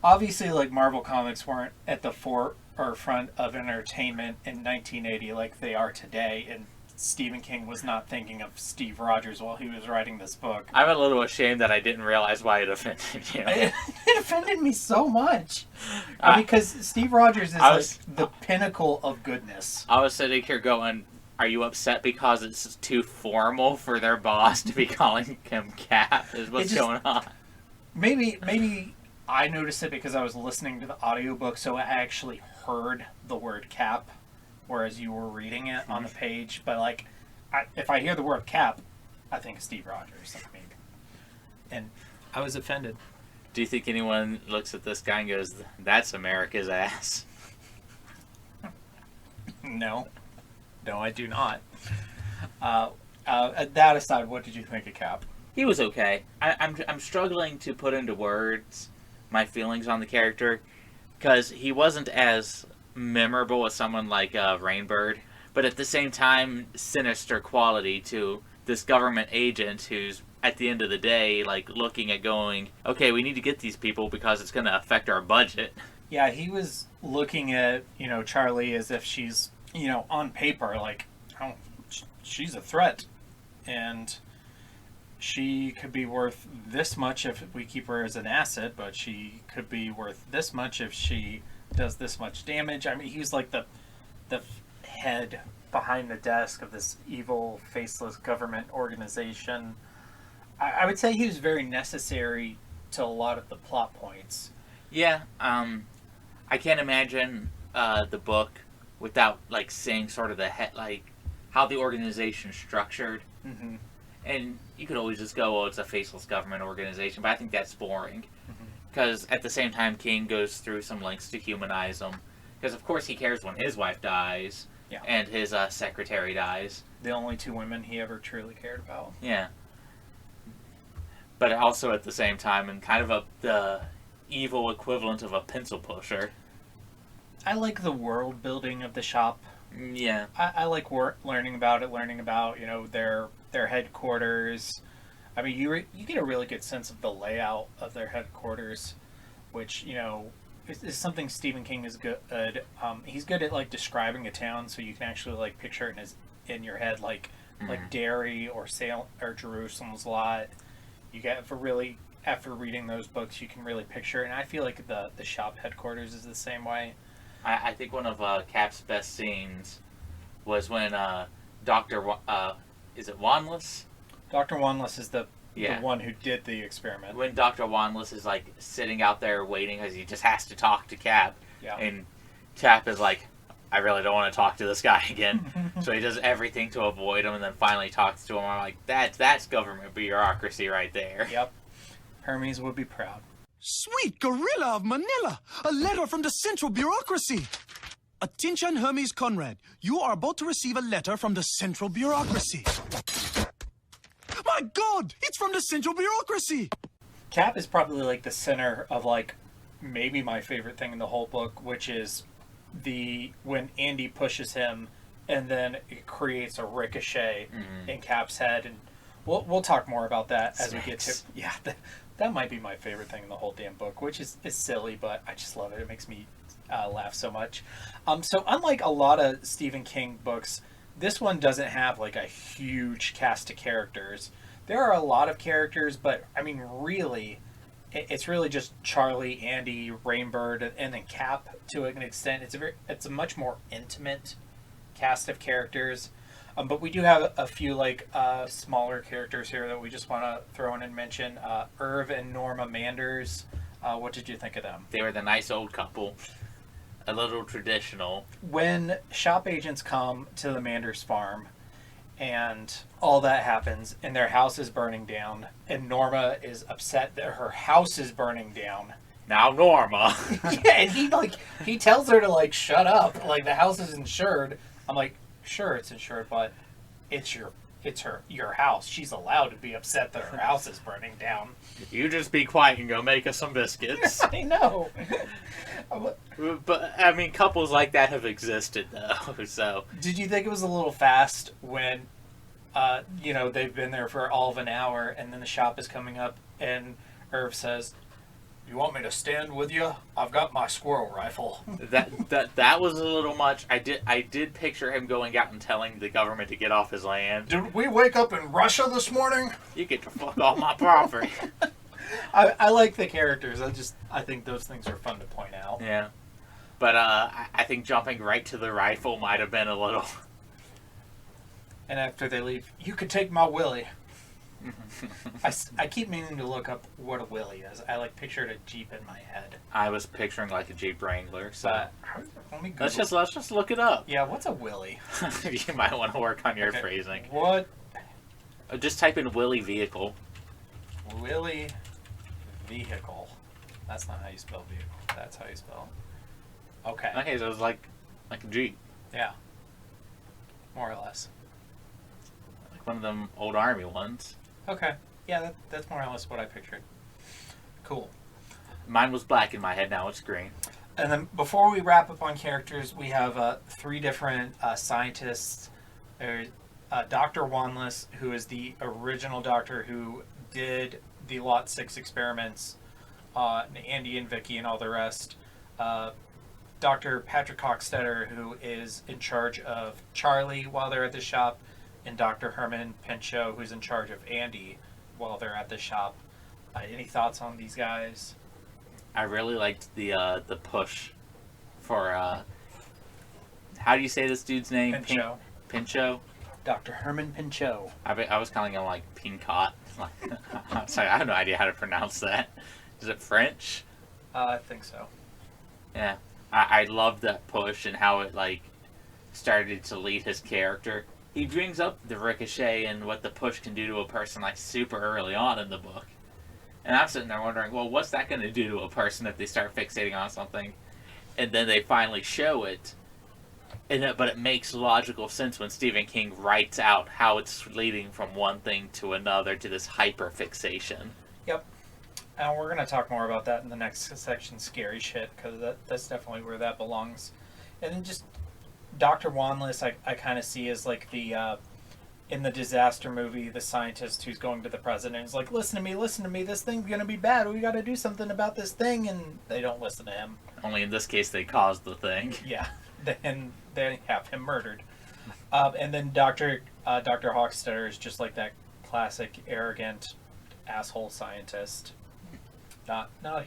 Speaker 4: obviously, like, Marvel Comics weren't at the forefront of entertainment in 1980 like they are today, and Stephen King was not thinking of Steve Rogers while he was writing this book.
Speaker 5: I'm a little ashamed that I didn't realize why it offended you.
Speaker 4: It offended me so much. Because Steve Rogers is the pinnacle of goodness.
Speaker 5: I was sitting here going, are you upset because it's too formal for their boss to be calling him Cap? Is what's going on?
Speaker 4: Maybe I noticed it because I was listening to the audiobook, so I actually heard the word Cap, whereas you were reading it on the page. But, like, if I hear the word Cap, I think of Steve Rogers. And I was offended.
Speaker 5: Do you think anyone looks at this guy and goes, that's America's ass?
Speaker 4: No. No, I do not. That aside, what did you think of Cap?
Speaker 5: He was okay. I'm struggling to put into words my feelings on the character, because he wasn't as memorable as someone like Rainbird, but at the same time, sinister quality to this government agent who's, at the end of the day, like, looking at going, okay, we need to get these people because it's going to affect our budget.
Speaker 4: Yeah, he was looking at, Charlie as if she's, on paper, like, oh, she's a threat. And she could be worth this much if we keep her as an asset, but she could be worth this much if she does this much damage. I mean, he was like the head behind the desk of this evil, faceless government organization. I would say he was very necessary to a lot of the plot points.
Speaker 5: Yeah, I can't imagine the book without, like, seeing sort of the how the organization's structured.
Speaker 4: Mm-hmm.
Speaker 5: And you could always just go, well, it's a faceless government organization, but I think that's boring. Because at the same time, King goes through some lengths to humanize them. Because, of course, he cares when his wife dies, and his secretary dies.
Speaker 4: The only two women he ever truly cared about.
Speaker 5: Yeah. But also at the same time, and kind of the evil equivalent of a pencil pusher.
Speaker 4: I like the world building of the shop.
Speaker 5: Yeah.
Speaker 4: I like learning about their headquarters. I mean, you get a really good sense of the layout of their headquarters, which, is something Stephen King is good at. He's good at, like, describing a town so you can actually, like, picture it in your head, like Derry or Jerusalem's Lot. You get after reading those books, you can really picture it, and I feel like the shop headquarters is the same way.
Speaker 5: I think one of Cap's best scenes was when is it Wanless?
Speaker 4: Dr. Wanless is the one who did the experiment.
Speaker 5: When Dr. Wanless is, like, sitting out there waiting because he just has to talk to Cap.
Speaker 4: Yeah.
Speaker 5: And Cap is like, I really don't want to talk to this guy again. So he does everything to avoid him and then finally talks to him. I'm like, that's government bureaucracy right there.
Speaker 4: Yep. Hermes would be proud.
Speaker 6: Sweet gorilla of Manila! A letter from the central bureaucracy! Attention, Hermes Conrad. You are about to receive a letter from the central bureaucracy. My God! It's from the central bureaucracy!
Speaker 4: Cap is probably, like, the center of, like, maybe my favorite thing in the whole book, which is when Andy pushes him and then it creates a ricochet in Cap's head. And we'll talk more about that as we get to... Yeah, that might be my favorite thing in the whole damn book, which is silly, but I just love it. It makes me laugh so much. So unlike a lot of Stephen King books, this one doesn't have, like, a huge cast of characters. There are a lot of characters, but, I mean, really, it's really just Charlie, Andy, Rainbird, and then Cap to an extent. It's a much more intimate cast of characters. But we do have a few, like, smaller characters here that we just want to throw in and mention. Irv and Norma Manders. What did you think of them?
Speaker 5: They were the nice old couple. A little traditional.
Speaker 4: When shop agents come to the Manders farm and all that happens and their house is burning down and Norma is upset that her house is burning down.
Speaker 5: Now Norma.
Speaker 4: Yeah, and he tells her to, like, shut up. Like, the house is insured. I'm like, sure, it's insured, but it's your house. She's allowed to be upset that her house is burning down.
Speaker 5: You just be quiet and go make us some biscuits.
Speaker 4: I know.
Speaker 5: But, I mean, couples like that have existed, though, so...
Speaker 4: Did you think it was a little fast when they've been there for all of an hour, and then the shop is coming up, and Irv says, "You want me to stand with you? I've got my squirrel rifle."
Speaker 5: That was a little much. I did picture him going out and telling the government to get off his land.
Speaker 4: Did we wake up in Russia this morning?
Speaker 5: You get to fuck off my property.
Speaker 4: I like the characters. I think those things are fun to point out.
Speaker 5: Yeah. But I think jumping right to the rifle might have been a little...
Speaker 4: And after they leave, "You could take my Willie." I keep meaning to look up what a Willie is. I pictured a Jeep in my head.
Speaker 5: I was picturing like a Jeep Wrangler, so...
Speaker 4: Let me Google.
Speaker 5: Let's just look it up.
Speaker 4: Yeah, what's a Willie?
Speaker 5: You might want to work on your phrasing.
Speaker 4: What?
Speaker 5: Just type in Willie vehicle.
Speaker 4: Willie vehicle. That's not how you spell vehicle. That's how you spell it. Okay.
Speaker 5: Okay, so it's like a Jeep.
Speaker 4: Yeah. More or less.
Speaker 5: Like one of them old army ones.
Speaker 4: Okay. Yeah, that's more or less what I pictured. Cool.
Speaker 5: Mine was black in my head, now it's green.
Speaker 4: And then before we wrap up on characters, we have 3 different scientists. There's Dr. Wanless, who is the original doctor who did the Lot 6 experiments on Andy and Vicky and all the rest. Dr. Patrick Hochstetter, who is in charge of Charlie while they're at the shop, and Dr. Herman Pinchot, who's in charge of Andy while they're at the shop. Any thoughts on these guys?
Speaker 5: I really liked the push for how do you say this dude's name?
Speaker 4: Pinchot.
Speaker 5: Pinchot.
Speaker 4: Dr. Herman Pinchot.
Speaker 5: I was calling him like Pincot. I'm sorry, I have no idea how to pronounce that. Is it French?
Speaker 4: I think so.
Speaker 5: Yeah, I loved that push and how it started to lead his character. He brings up the ricochet and what the push can do to a person super early on in the book. And I'm sitting there wondering, well, what's that going to do to a person if they start fixating on something? And then they finally show it. But it makes logical sense when Stephen King writes out how it's leading from one thing to another to this hyper-fixation. Yep.
Speaker 4: And we're going to talk more about that in the next section, scary shit, because that's definitely where that belongs. And then just Dr. Wanless, I kind of see as the... in the disaster movie, the scientist who's going to the president is like, listen to me, this thing's going to be bad. We got to do something about this thing, and they don't listen to him.
Speaker 5: Only in this case, they caused the thing.
Speaker 4: Yeah, then they have him murdered. And then Dr. Hochstetter is just like that classic, arrogant, asshole scientist. Not a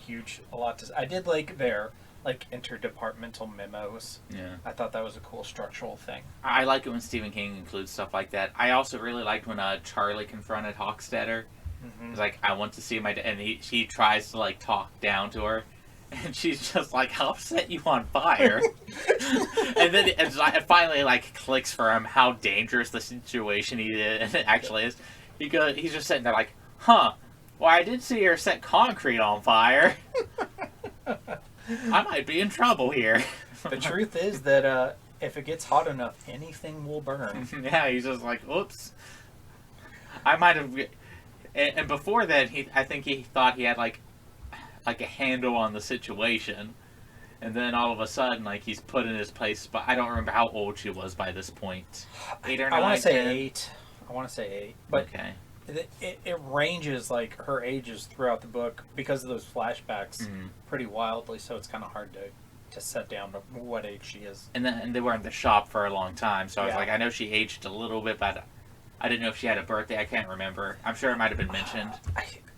Speaker 4: lot to... I did like their... interdepartmental memos.
Speaker 5: Yeah.
Speaker 4: I thought that was a cool structural thing.
Speaker 5: I like it when Stephen King includes stuff like that. I also really liked when Charlie confronted Hochstetter.
Speaker 4: Mm-hmm.
Speaker 5: He's like, I want to see my... And he tries to talk down to her. And she's just like, I'll set you on fire. And then it finally clicks for him how dangerous the situation he actually is. He's just sitting there like, huh, well, I did see her set concrete on fire. I might be in trouble here.
Speaker 4: The truth is that if it gets hot enough, anything will burn.
Speaker 5: Yeah, he's just like, oops. I might have... And before that, I think he thought he had a handle on the situation. And then all of a sudden, he's put in his place. But I don't remember how old she was by this point. 8 or 9?
Speaker 4: I want to say 8. But
Speaker 5: okay.
Speaker 4: It ranges her ages throughout the book because of those flashbacks pretty wildly, so it's kind of hard to set down what age she is.
Speaker 5: And they were in the shop for a long time, so I was like, I know she aged a little bit, but I didn't know if she had a birthday. I can't remember. I'm sure it might have been mentioned.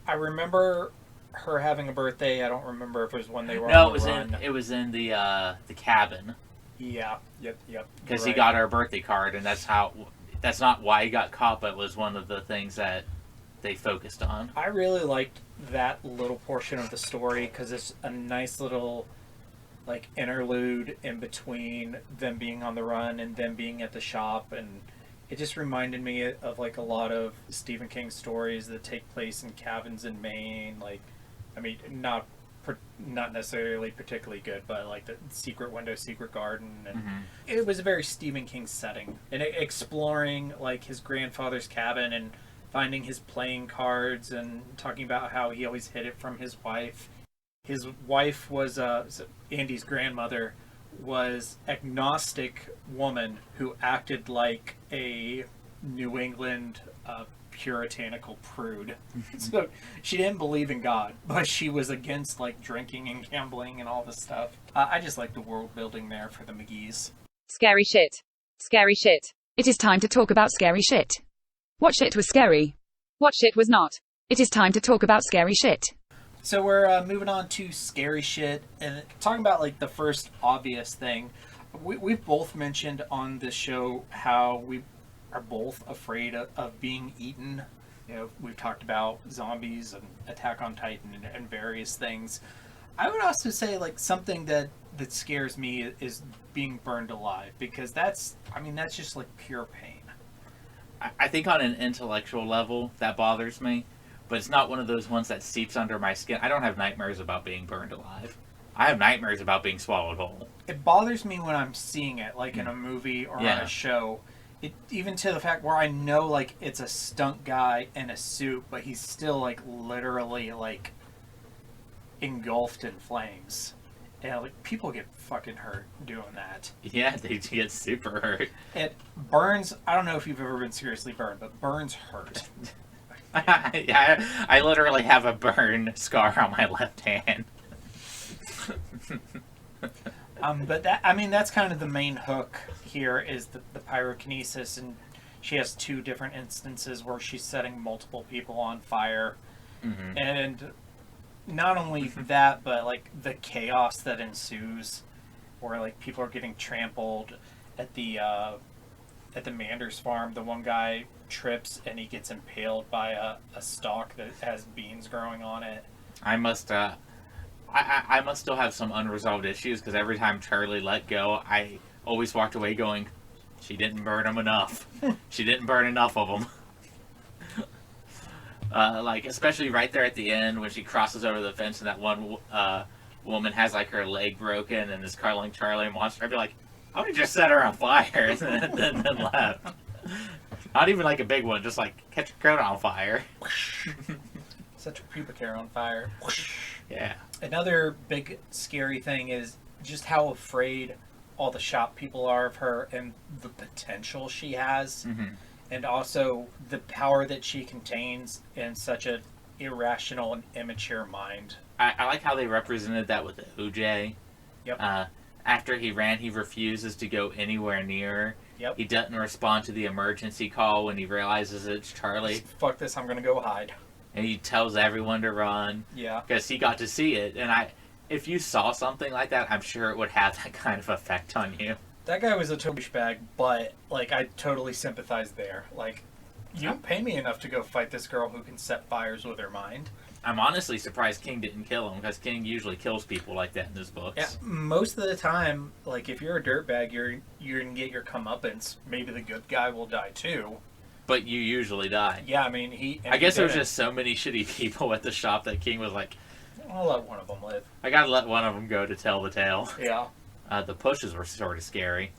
Speaker 4: I remember her having a birthday. I don't remember if it was when they were
Speaker 5: No,
Speaker 4: on the run.
Speaker 5: it was in the cabin.
Speaker 4: Yeah. Yep.
Speaker 5: Because he got her a birthday card, and that's not why he got caught, but it was one of the things that they focused on.
Speaker 4: I really liked that little portion of the story because it's a nice little interlude in between them being on the run and them being at the shop, and it just reminded me of a lot of Stephen King stories that take place in cabins in Maine. Not necessarily particularly good, but the Secret Window, Secret Garden, and it was a very Stephen King setting, and exploring his grandfather's cabin and finding his playing cards and talking about how he always hid it from his wife. His wife was Andy's grandmother was agnostic woman who acted like a New England puritanical prude. So she didn't believe in God, but she was against like drinking and gambling and all this stuff. I just like the world building there for the McGees.
Speaker 3: Scary shit. Scary shit. It is time to talk about scary shit. What shit was scary? What shit was not? It is time to talk about scary shit.
Speaker 4: So we're moving on to scary shit and talking about like the first obvious thing. We've both mentioned on this show how we are both afraid of being eaten. You know, we've talked about zombies and Attack on Titan and various things. I would also say like something that scares me is being burned alive, because that's just like pure pain.
Speaker 5: I think on an intellectual level that bothers me, but it's not one of those ones that seeps under my skin. I don't have nightmares about being burned alive. I have nightmares about being swallowed whole.
Speaker 4: It bothers me when I'm seeing it, like in a movie or on a show. It, even to the fact where I know like it's a stunt guy in a suit, but he's still like literally like engulfed in flames. And like people get fucking hurt doing that.
Speaker 5: Yeah, they get super hurt.
Speaker 4: It burns. I don't know if you've ever been seriously burned, but burns hurt.
Speaker 5: I literally have a burn scar on my left hand.
Speaker 4: But that's kind of the main hook here is the pyrokinesis, and she has two different instances where she's setting multiple people on fire. Mm-hmm. And not only that, but like the chaos that ensues, where like people are getting trampled at the Manders farm. The one guy trips and he gets impaled by a stalk that has beans growing on it.
Speaker 5: I must still have some unresolved issues, because every time Charlie let go, I always walked away going, she didn't burn him enough. She didn't burn enough of them. Like, especially right there at the end when she crosses over the fence and that one woman has like her leg broken and is calling Charlie a monster. I'd be like, I would just set her on fire and then left. Not even like a big one, just like catch your coat on fire.
Speaker 4: Set your pubic hair on fire.
Speaker 5: Yeah.
Speaker 4: Another big scary thing is just how afraid all the shop people are of her and the potential she has. Mm-hmm. And also the power that she contains in such an irrational and immature mind.
Speaker 5: I like how they represented that with OJ.
Speaker 4: Yep.
Speaker 5: After he ran, he refuses to go anywhere near her.
Speaker 4: Yep.
Speaker 5: He doesn't respond to the emergency call when he realizes it's Charlie.
Speaker 4: Fuck this, I'm gonna go hide.
Speaker 5: And he tells everyone to run.
Speaker 4: Yeah.
Speaker 5: Because he got to see it. And if you saw something like that, I'm sure it would have that kind of effect on you.
Speaker 4: That guy was a total douchebag, but like I totally sympathize there. Like, you don't pay me enough to go fight this girl who can set fires with her mind.
Speaker 5: I'm honestly surprised King didn't kill him, because King usually kills people like that in his books.
Speaker 4: Yeah, most of the time, like if you're a dirtbag, you're gonna get your comeuppance. Maybe the good guy will die too.
Speaker 5: But you usually die.
Speaker 4: Yeah, I mean
Speaker 5: I guess there was just so many shitty people at the shop that King was like,
Speaker 4: I'll let one of them live.
Speaker 5: I gotta let one of them go to tell the tale.
Speaker 4: Yeah.
Speaker 5: The pushes were sort of scary.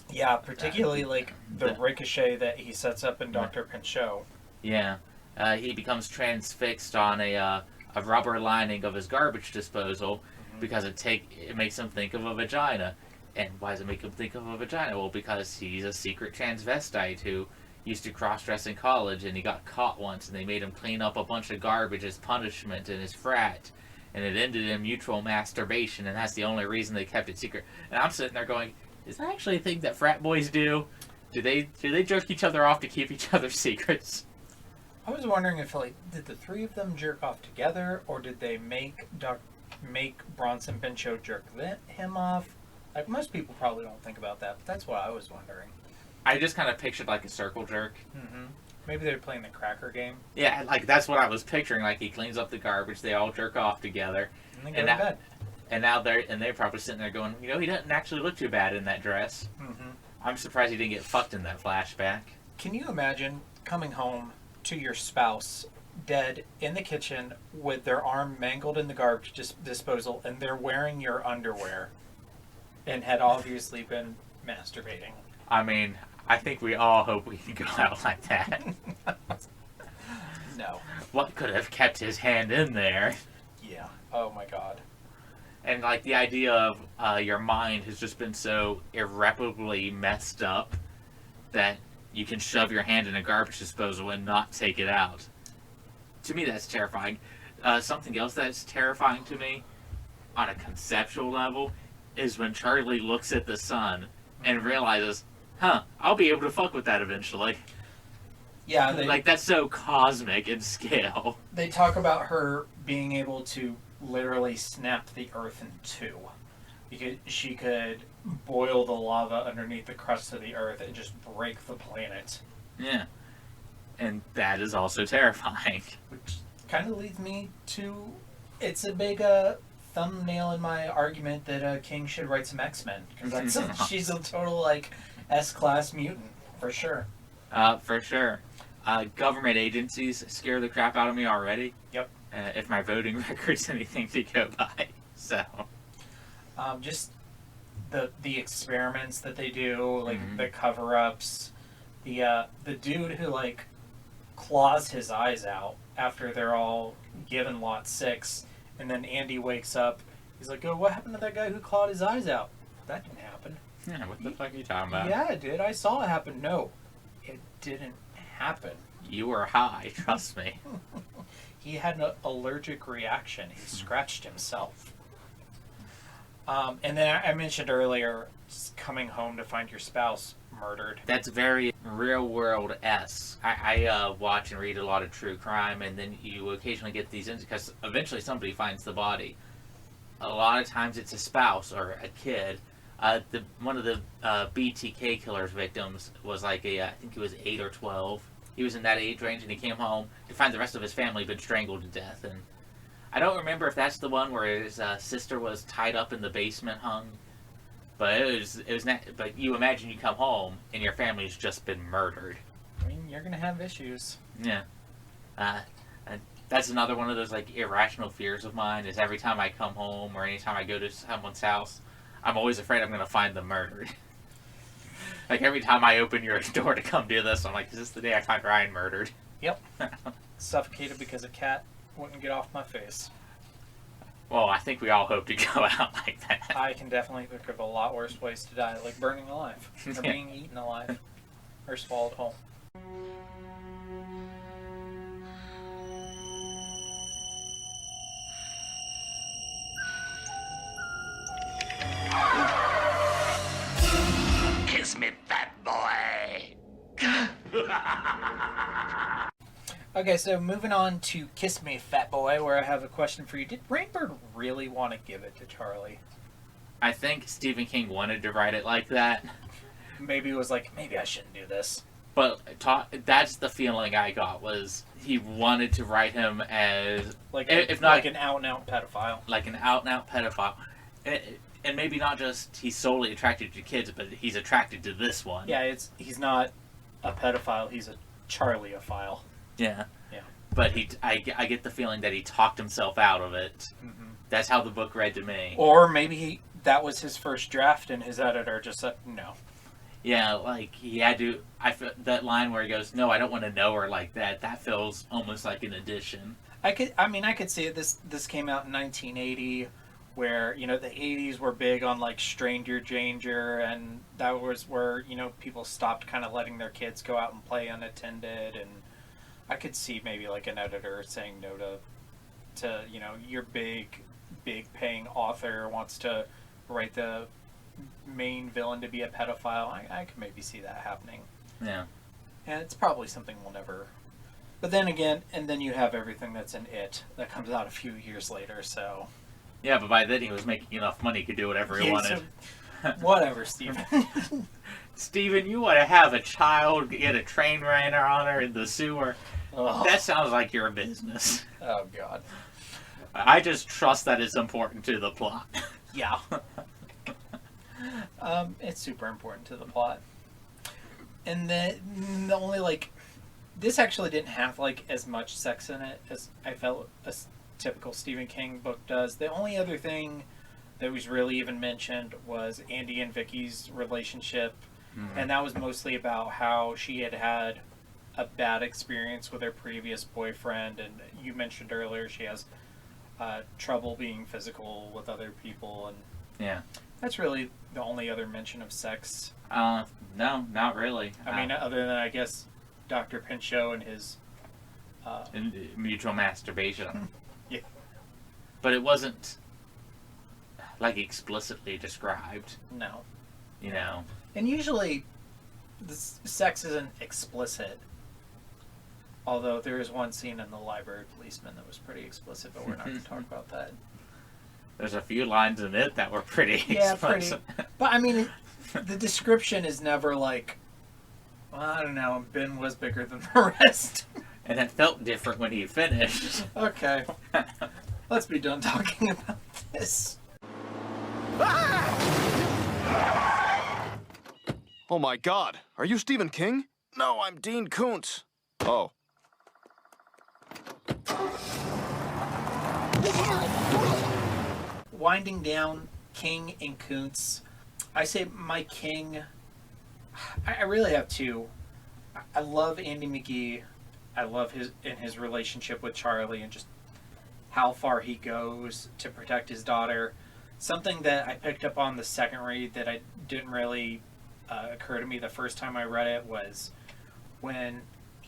Speaker 4: Yeah, particularly like the ricochet that he sets up in Dr. Pinchot.
Speaker 5: Yeah. He becomes transfixed on a rubber lining of his garbage disposal, because it makes him think of a vagina. And why does it make him think of a vagina? Well, because he's a secret transvestite who used to cross-dress in college, and he got caught once, and they made him clean up a bunch of garbage as punishment in his frat. And it ended in mutual masturbation, and that's the only reason they kept it secret. And I'm sitting there going, is that actually a thing that frat boys do? Do they jerk each other off to keep each other's secrets?
Speaker 4: I was wondering if, like, did the three of them jerk off together, or did they make Bronson Pinchot jerk him off? Like, most people probably don't think about that, but that's what I was wondering.
Speaker 5: I just kind of pictured like a circle jerk.
Speaker 4: Mm-hmm. Maybe they're playing the cracker game.
Speaker 5: Yeah, like that's what I was picturing. Like he cleans up the garbage, they all jerk off together,
Speaker 4: and they go to bed.
Speaker 5: And now they're probably sitting there going, you know, he doesn't actually look too bad in that dress. Mm-hmm. I'm surprised he didn't get fucked in that flashback.
Speaker 4: Can you imagine coming home to your spouse dead in the kitchen with their arm mangled in the garbage disposal, and they're wearing your underwear and had obviously been masturbating?
Speaker 5: I mean, I think we all hope we can go out like that.
Speaker 4: No.
Speaker 5: What could have kept his hand in there?
Speaker 4: Yeah. Oh my god.
Speaker 5: And like the idea of your mind has just been so irreparably messed up that you can shove your hand in a garbage disposal and not take it out. To me, that's terrifying. Something else that's terrifying to me, on a conceptual level, is when Charlie looks at the sun and realizes, I'll be able to fuck with that eventually.
Speaker 4: Yeah,
Speaker 5: like, that's so cosmic in scale.
Speaker 4: They talk about her being able to literally snap the earth in two. Because she could boil the lava underneath the crust of the earth and just break the planet.
Speaker 5: Yeah. And that is also terrifying.
Speaker 4: Which kind of leads me to... It's a big thumbnail in my argument that King should write some X-Men. Because she's a total, like, S-class mutant, for sure.
Speaker 5: For sure. Government agencies scare the crap out of me already.
Speaker 4: Yep.
Speaker 5: If my voting record's anything to go by. So...
Speaker 4: just the experiments that they do, like the cover-ups, the dude who like claws his eyes out after they're all given lot 6, and then Andy wakes up. He's like, "Oh, what happened to that guy who clawed his eyes out?" That didn't happen.
Speaker 5: Yeah, what the fuck are you talking about?
Speaker 4: Yeah, it did. I saw it happen. No, it didn't happen.
Speaker 5: You were high, trust me.
Speaker 4: He had an allergic reaction. He scratched himself. And then I mentioned earlier, just coming home to find your spouse murdered.
Speaker 5: That's very real-world-esque. I watch and read a lot of true crime, and then you occasionally get these, because eventually somebody finds the body. A lot of times it's a spouse or a kid. One of the BTK killer's victims was like I think he was 8 or 12. He was in that age range, and he came home to find the rest of his family been strangled to death, and I don't remember if that's the one where his sister was tied up in the basement, hung. But it was not. But you imagine you come home and your family's just been murdered.
Speaker 4: I mean, you're gonna have issues.
Speaker 5: Yeah. And that's another one of those like irrational fears of mine. Is every time I come home or anytime I go to someone's house, I'm always afraid I'm gonna find them murdered. Like every time I open your door to come do this, I'm like, is this the day I find Ryan murdered?
Speaker 4: Yep. Suffocated because a cat wouldn't get off my face.
Speaker 5: Well, I think we all hope to go out like that.
Speaker 4: I can definitely think of a lot worse ways to die, like burning alive, or being eaten alive, or swallowed whole.
Speaker 7: Kiss me, fat boy.
Speaker 4: Okay, so moving on to Kiss Me, Fat Boy, where I have a question for you. Did Rainbird really want to give it to Charlie?
Speaker 5: I think Stephen King wanted to write it like that.
Speaker 4: Maybe it was like, maybe I shouldn't do this.
Speaker 5: But that's the feeling I got, was he wanted to write him as...
Speaker 4: Like,
Speaker 5: if not,
Speaker 4: like an out-and-out pedophile.
Speaker 5: Like an out-and-out pedophile. And maybe not just he's solely attracted to kids, but he's attracted to this one.
Speaker 4: Yeah, he's not a pedophile, he's a Charlie-ophile.
Speaker 5: Yeah.
Speaker 4: Yeah.
Speaker 5: But I get the feeling that he talked himself out of it.
Speaker 4: Mm-hmm.
Speaker 5: That's how the book read to me.
Speaker 4: Or maybe that was his first draft and his editor just said, no.
Speaker 5: Yeah, like he had to... that line where he goes, "No, I don't want to know her like that." That feels almost like an addition.
Speaker 4: I could see it. This came out in 1980, where, you know, the 80s were big on like stranger danger, and that was where, you know, people stopped kind of letting their kids go out and play unattended, and I could see maybe like an editor saying no to you know, your big paying author wants to write the main villain to be a pedophile. I could maybe see that happening.
Speaker 5: Yeah.
Speaker 4: And it's probably something we'll never... But then again, and then you have everything that's in It that comes out a few years later, so...
Speaker 5: Yeah, but by then he was making enough money he could do whatever he wanted.
Speaker 4: So, whatever, Steven.
Speaker 5: Steven, you want to have a child get a train ran on her in the sewer?
Speaker 4: Oh.
Speaker 5: That sounds like your business.
Speaker 4: Oh, God.
Speaker 5: I just trust that it's important to the plot.
Speaker 4: Yeah. It's super important to the plot. And the only, like... This actually didn't have, like, as much sex in it as I felt a typical Stephen King book does. The only other thing that was really even mentioned was Andy and Vicky's relationship. Mm-hmm. And that was mostly about how she had had a bad experience with her previous boyfriend. And you mentioned earlier she has trouble being physical with other people. And
Speaker 5: yeah.
Speaker 4: That's really the only other mention of sex.
Speaker 5: No, not really.
Speaker 4: I mean, other than, I guess, Dr. Pinchot and his...
Speaker 5: mutual masturbation.
Speaker 4: Yeah.
Speaker 5: But it wasn't, like, explicitly described.
Speaker 4: No.
Speaker 5: You know?
Speaker 4: And usually, the sex isn't explicit. Although there is one scene in The Library Policeman that was pretty explicit, but we're not going to talk about that.
Speaker 5: There's a few lines in it that were pretty
Speaker 4: Yeah,
Speaker 5: explicit.
Speaker 4: pretty. But, I mean, the description is never like, well, I don't know, Ben was bigger than the rest.
Speaker 5: And it felt different when he finished.
Speaker 4: Okay. Let's be done talking about this.
Speaker 8: Oh my God, are you Stephen King? No, I'm Dean Koontz. Oh.
Speaker 4: Winding down King and Koontz. I say my King, I really have two. I love Andy McGee. I love his relationship with Charlie and just how far he goes to protect his daughter. Something that I picked up on the second read that I didn't really occur to me the first time I read it was when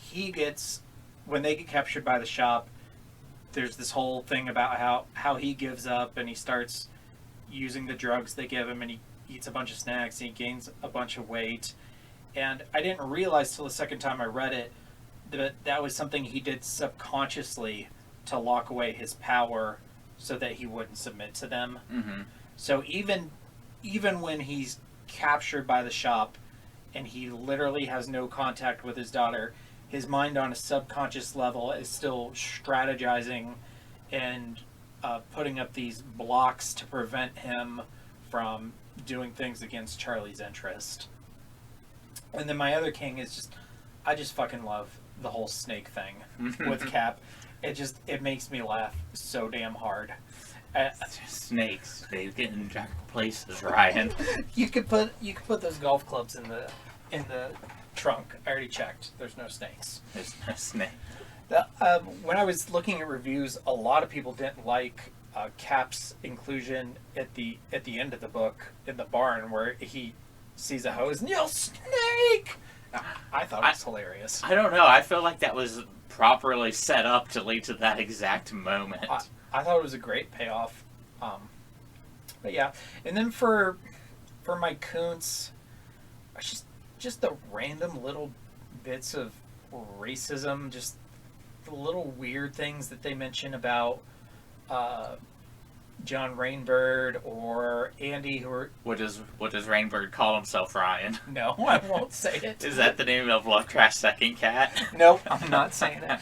Speaker 4: they get captured by the shop, there's this whole thing about how he gives up and he starts using the drugs they give him and he eats a bunch of snacks and he gains a bunch of weight. And I didn't realize till the second time I read it that was something he did subconsciously to lock away his power so that he wouldn't submit to them.
Speaker 5: Mm-hmm.
Speaker 4: So even when he's captured by the shop and he literally has no contact with his daughter, his mind on a subconscious level is still strategizing and putting up these blocks to prevent him from doing things against Charlie's interest. And then my other King is I just fucking love the whole snake thing with Cap. It makes me laugh so damn hard.
Speaker 5: Snakes, they get in dark places, Ryan.
Speaker 4: You could put those golf clubs in the trunk. I already checked. There's no snakes.
Speaker 5: There's no snake.
Speaker 4: When I was looking at reviews, a lot of people didn't like Cap's inclusion at the end of the book in the barn where he sees a hose and yells "Snake!" I thought it was hilarious.
Speaker 5: I don't know. I feel like that was properly set up to lead to that exact moment.
Speaker 4: I thought it was a great payoff. But yeah, and then for my Koontz, just the random little bits of racism, just the little weird things that they mention about John Rainbird or Andy, who are...
Speaker 5: What does Rainbird call himself, Ryan?
Speaker 4: No, I won't say it.
Speaker 5: Is that the name of Lovecraft's second cat?
Speaker 4: Nope, I'm not saying it.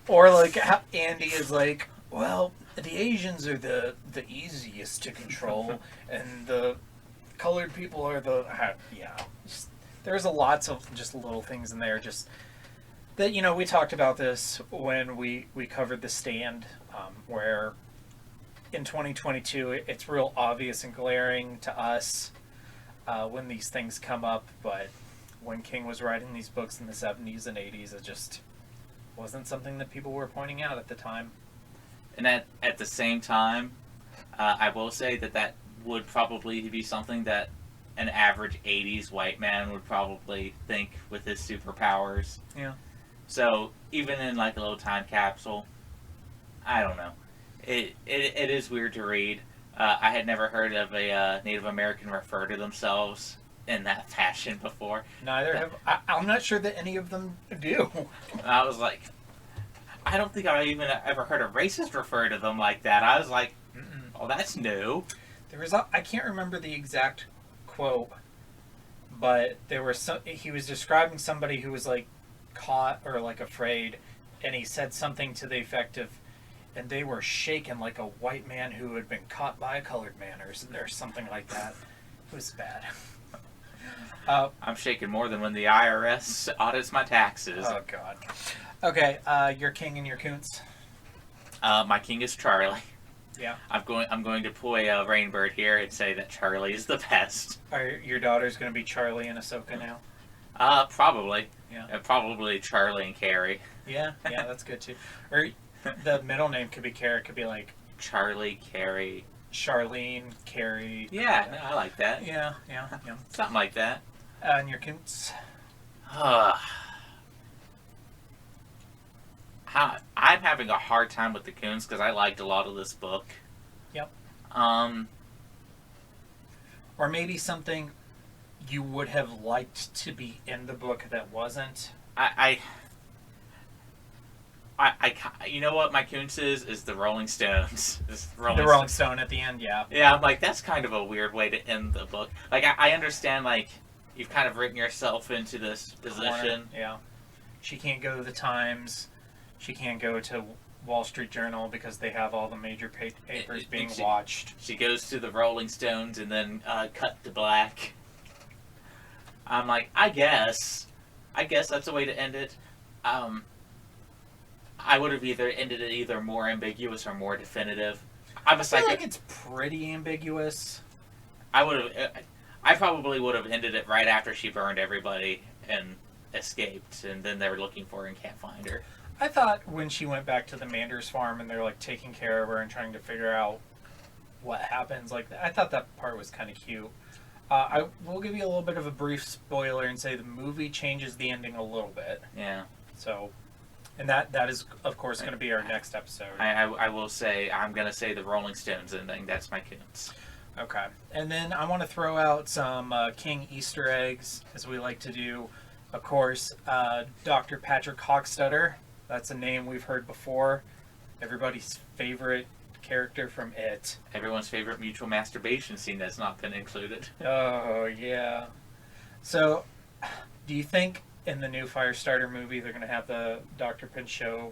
Speaker 4: Or like how Andy is like, well, the Asians are the easiest to control, and the colored people are the... Yeah. There's lots of just little things in there, just... That, we talked about this when we covered The Stand, where in 2022 it's real obvious and glaring to us when these things come up, but when King was writing these books in the 70s and 80s, it just wasn't something that people were pointing out at the time.
Speaker 5: And at the same time, I will say that would probably be something that an average 80s white man would probably think with his superpowers.
Speaker 4: Yeah.
Speaker 5: So, even in like a little time capsule, I don't know. It is weird to read. I had never heard of a Native American refer to themselves in that fashion before.
Speaker 4: Neither have... I'm not sure that any of them do.
Speaker 5: I was like... I don't think I even ever heard a racist refer to them like that. I was like, oh, that's new.
Speaker 4: There was I can't remember the exact quote, but he was describing somebody who was like caught or like afraid, and he said something to the effect of, and they were shaken like a white man who had been caught by a colored man, or something like that. It was bad.
Speaker 5: I'm shaking more than when the IRS audits my taxes.
Speaker 4: Oh God. Okay, your King and your Koontz.
Speaker 5: My King is Charlie.
Speaker 4: Yeah.
Speaker 5: I'm going to play Rainbird here and say that Charlie is the best.
Speaker 4: Are your daughter's going to be Charlie and Ahsoka now?
Speaker 5: Probably.
Speaker 4: Yeah.
Speaker 5: Probably Charlie and Carrie.
Speaker 4: Yeah, that's good too. Or the middle name could be Carrie. It could be like
Speaker 5: Charlie, Carrie,
Speaker 4: Charlene, Carrie.
Speaker 5: Yeah, no, I like that.
Speaker 4: Yeah.
Speaker 5: Something like that.
Speaker 4: And your Koontz.
Speaker 5: I'm having a hard time with the Koontz because I liked a lot of this book.
Speaker 4: Yep.
Speaker 5: Or
Speaker 4: maybe something you would have liked to be in the book that wasn't.
Speaker 5: You know what my Koontz is the Rolling Stones.
Speaker 4: The Rolling Stone at the end, yeah.
Speaker 5: Yeah, I'm like, that's kind of a weird way to end the book. Like, I understand, like, you've kind of written yourself into this position.
Speaker 4: Yeah. She can't go to the Times. She can't go to Wall Street Journal because they have all the major papers being watched.
Speaker 5: She goes to the Rolling Stones and then cut to black. I'm like, I guess that's a way to end it. I would have either ended it either more ambiguous or more definitive.
Speaker 4: I feel like it's pretty ambiguous.
Speaker 5: I probably would have ended it right after she burned everybody and escaped, and then they were looking for her and can't find her.
Speaker 4: I thought when she went back to the Manders farm and they're like taking care of her and trying to figure out what happens, like I thought that part was kind of cute. I will give you a little bit of a brief spoiler and say the movie changes the ending a little bit.
Speaker 5: Yeah.
Speaker 4: So, and that is of course going to be our next episode.
Speaker 5: I will say I'm going to say the Rolling Stones ending. That's my Koontz.
Speaker 4: Okay, and then I want to throw out some King Easter eggs, as we like to do. Of course, Dr. Patrick Hogstutter. That's a name we've heard before. Everybody's favorite character from It.
Speaker 5: Everyone's favorite mutual masturbation scene that's not been included.
Speaker 4: Oh, yeah. So, do you think in the new Firestarter movie they're going to have the Dr. Pinchot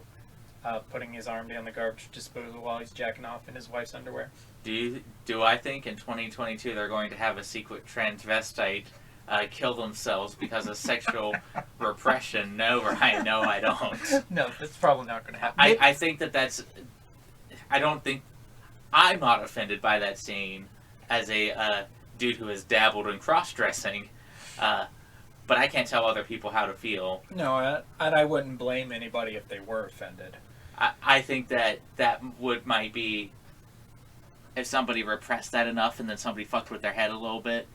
Speaker 4: putting his arm down the garbage disposal while he's jacking off in his wife's underwear?
Speaker 5: Do I think in 2022 they're going to have a secret transvestite kill themselves because of sexual repression? No, Ryan, no, I don't.
Speaker 4: No, that's probably not going to happen.
Speaker 5: I think that's... I don't think... I'm not offended by that scene as a dude who has dabbled in cross-dressing, but I can't tell other people how to feel.
Speaker 4: No, and I wouldn't blame anybody if they were offended.
Speaker 5: I think that might be... If somebody repressed that enough and then somebody fucked with their head a little bit,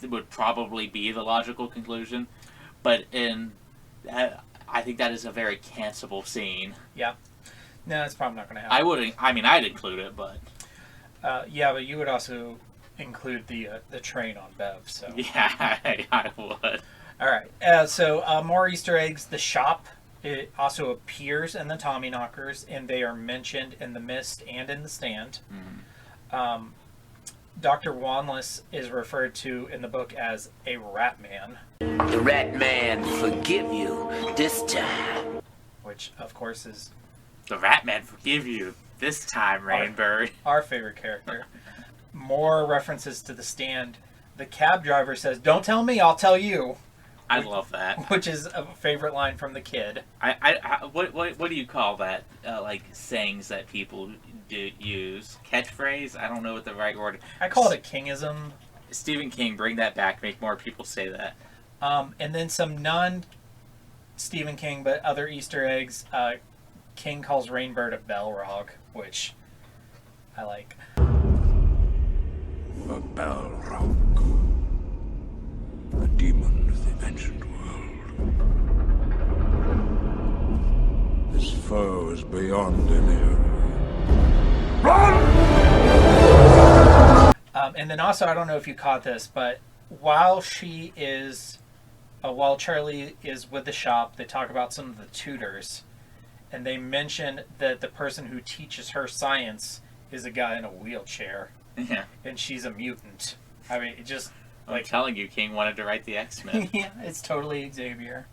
Speaker 5: it would probably be the logical conclusion. But I think that is a very cancelable scene.
Speaker 4: Yeah. No, it's probably not going to happen.
Speaker 5: I'd include it, but...
Speaker 4: yeah, but you would also include the train on Bev, so...
Speaker 5: Yeah, I would.
Speaker 4: Alright, so more Easter eggs. The shop, it also appears in the Tommyknockers, and they are mentioned in The Mist and in The Stand. Mm-hmm. Dr. Wanless is referred to in the book as a rat man.
Speaker 7: The rat man forgive you this time.
Speaker 4: Which, of course, is...
Speaker 5: The rat man forgive you this time, Rainbird.
Speaker 4: Our favorite character. More references to The Stand. The cab driver says, "Don't tell me, I'll tell you."
Speaker 5: I love that.
Speaker 4: Which is a favorite line from the kid.
Speaker 5: What do you call that? Like sayings that people do use? Catchphrase? I don't know what the right word.
Speaker 4: I call it a Kingism.
Speaker 5: Stephen King, bring that back. Make more people say that.
Speaker 4: And then some non-Stephen King but other Easter eggs. King calls Rainbird a Balrog, which I like.
Speaker 1: A Balrog. A demon of the ancient world. His foe is beyond any. Run!
Speaker 4: And then also, I don't know if you caught this, but while Charlie is with the shop, they talk about some of the tutors, and they mention that the person who teaches her science is a guy in a wheelchair.
Speaker 5: Yeah.
Speaker 4: And she's a mutant. I mean, it just...
Speaker 5: I'm telling you, King wanted to write the X-Men.
Speaker 4: Yeah, it's totally Xavier.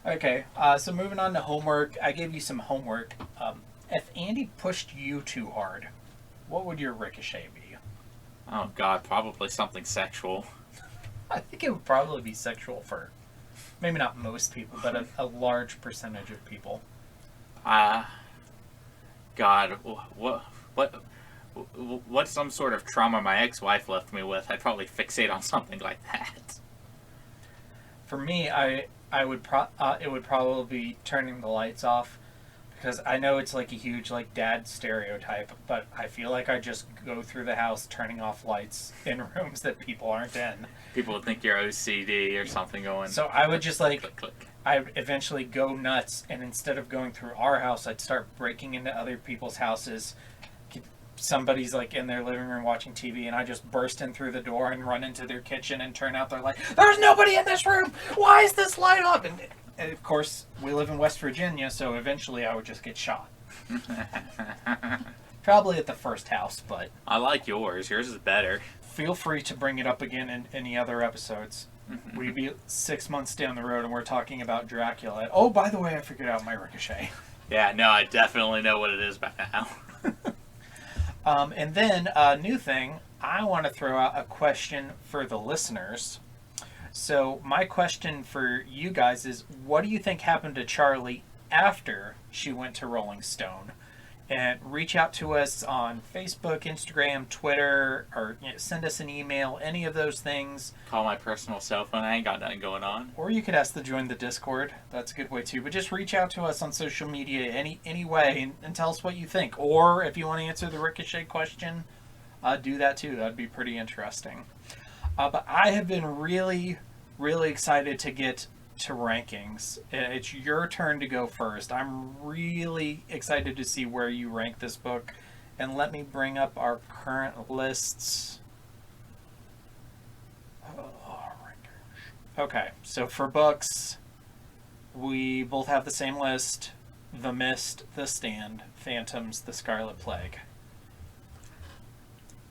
Speaker 4: Okay, so moving on to homework. I gave you some homework. If Andy pushed you too hard, what would your ricochet be?
Speaker 5: Oh, God, probably something sexual.
Speaker 4: I think it would probably be sexual for maybe not most people, but a large percentage of people.
Speaker 5: God, what's some sort of trauma my ex-wife left me with? I'd probably fixate on something like that.
Speaker 4: For me, it would probably be turning the lights off, Because I know it's like a huge like dad stereotype, but I feel like I just go through the house turning off lights in rooms that people aren't in.
Speaker 5: People would think you're OCD or something going.
Speaker 4: So I would just like,
Speaker 5: click, click.
Speaker 4: I eventually go nuts, and instead of going through our house, I'd start breaking into other people's houses. Somebody's like in their living room watching TV, and I just burst in through the door and run into their kitchen and turn out their light. There's nobody in this room! Why is this light up? And of course, we live in West Virginia, so eventually I would just get shot. Probably at the first house, but...
Speaker 5: I like yours. Yours is better.
Speaker 4: Feel free to bring it up again in any other episodes. We'd be 6 months down the road and we're talking about Dracula. Oh, by the way, I figured out my Ricochet.
Speaker 5: Yeah, no, I definitely know what it is by now.
Speaker 4: And then, a new thing, I want to throw out a question for the listeners. So my question for you guys is, what do you think happened to Charlie after she went to Rolling Stone? And reach out to us on Facebook, Instagram, Twitter, or send us an email, any of those things.
Speaker 5: Call my personal cell phone. I ain't got nothing going on.
Speaker 4: Or you could ask to join the Discord. That's a good way too. But just reach out to us on social media any way and tell us what you think. Or if you want to answer the Ricochet question, do that too. That'd be pretty interesting. But I have been really, really excited to get to rankings. It's your turn to go first. I'm really excited to see where you rank this book. And let me bring up our current lists. Okay, so for books, we both have the same list. The Mist, The Stand, Phantoms, The Scarlet Plague.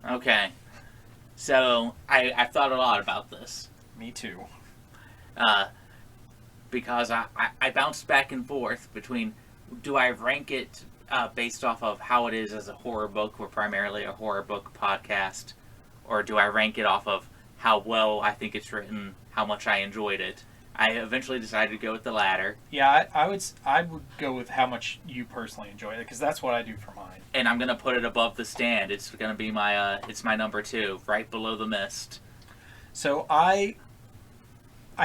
Speaker 5: Okay. So, I've thought a lot about this.
Speaker 4: Me too.
Speaker 5: Because I bounced back and forth between, do I rank it based off of how it is as a horror book? We're primarily a horror book podcast. Or do I rank it off of how well I think it's written, how much I enjoyed it? I eventually decided to go with the latter.
Speaker 4: Yeah, I would go with how much you personally enjoy it, because that's what I do for mine.
Speaker 5: And I'm gonna put it above The Stand. It's gonna be my it's my number 2, right below The Mist.
Speaker 4: So I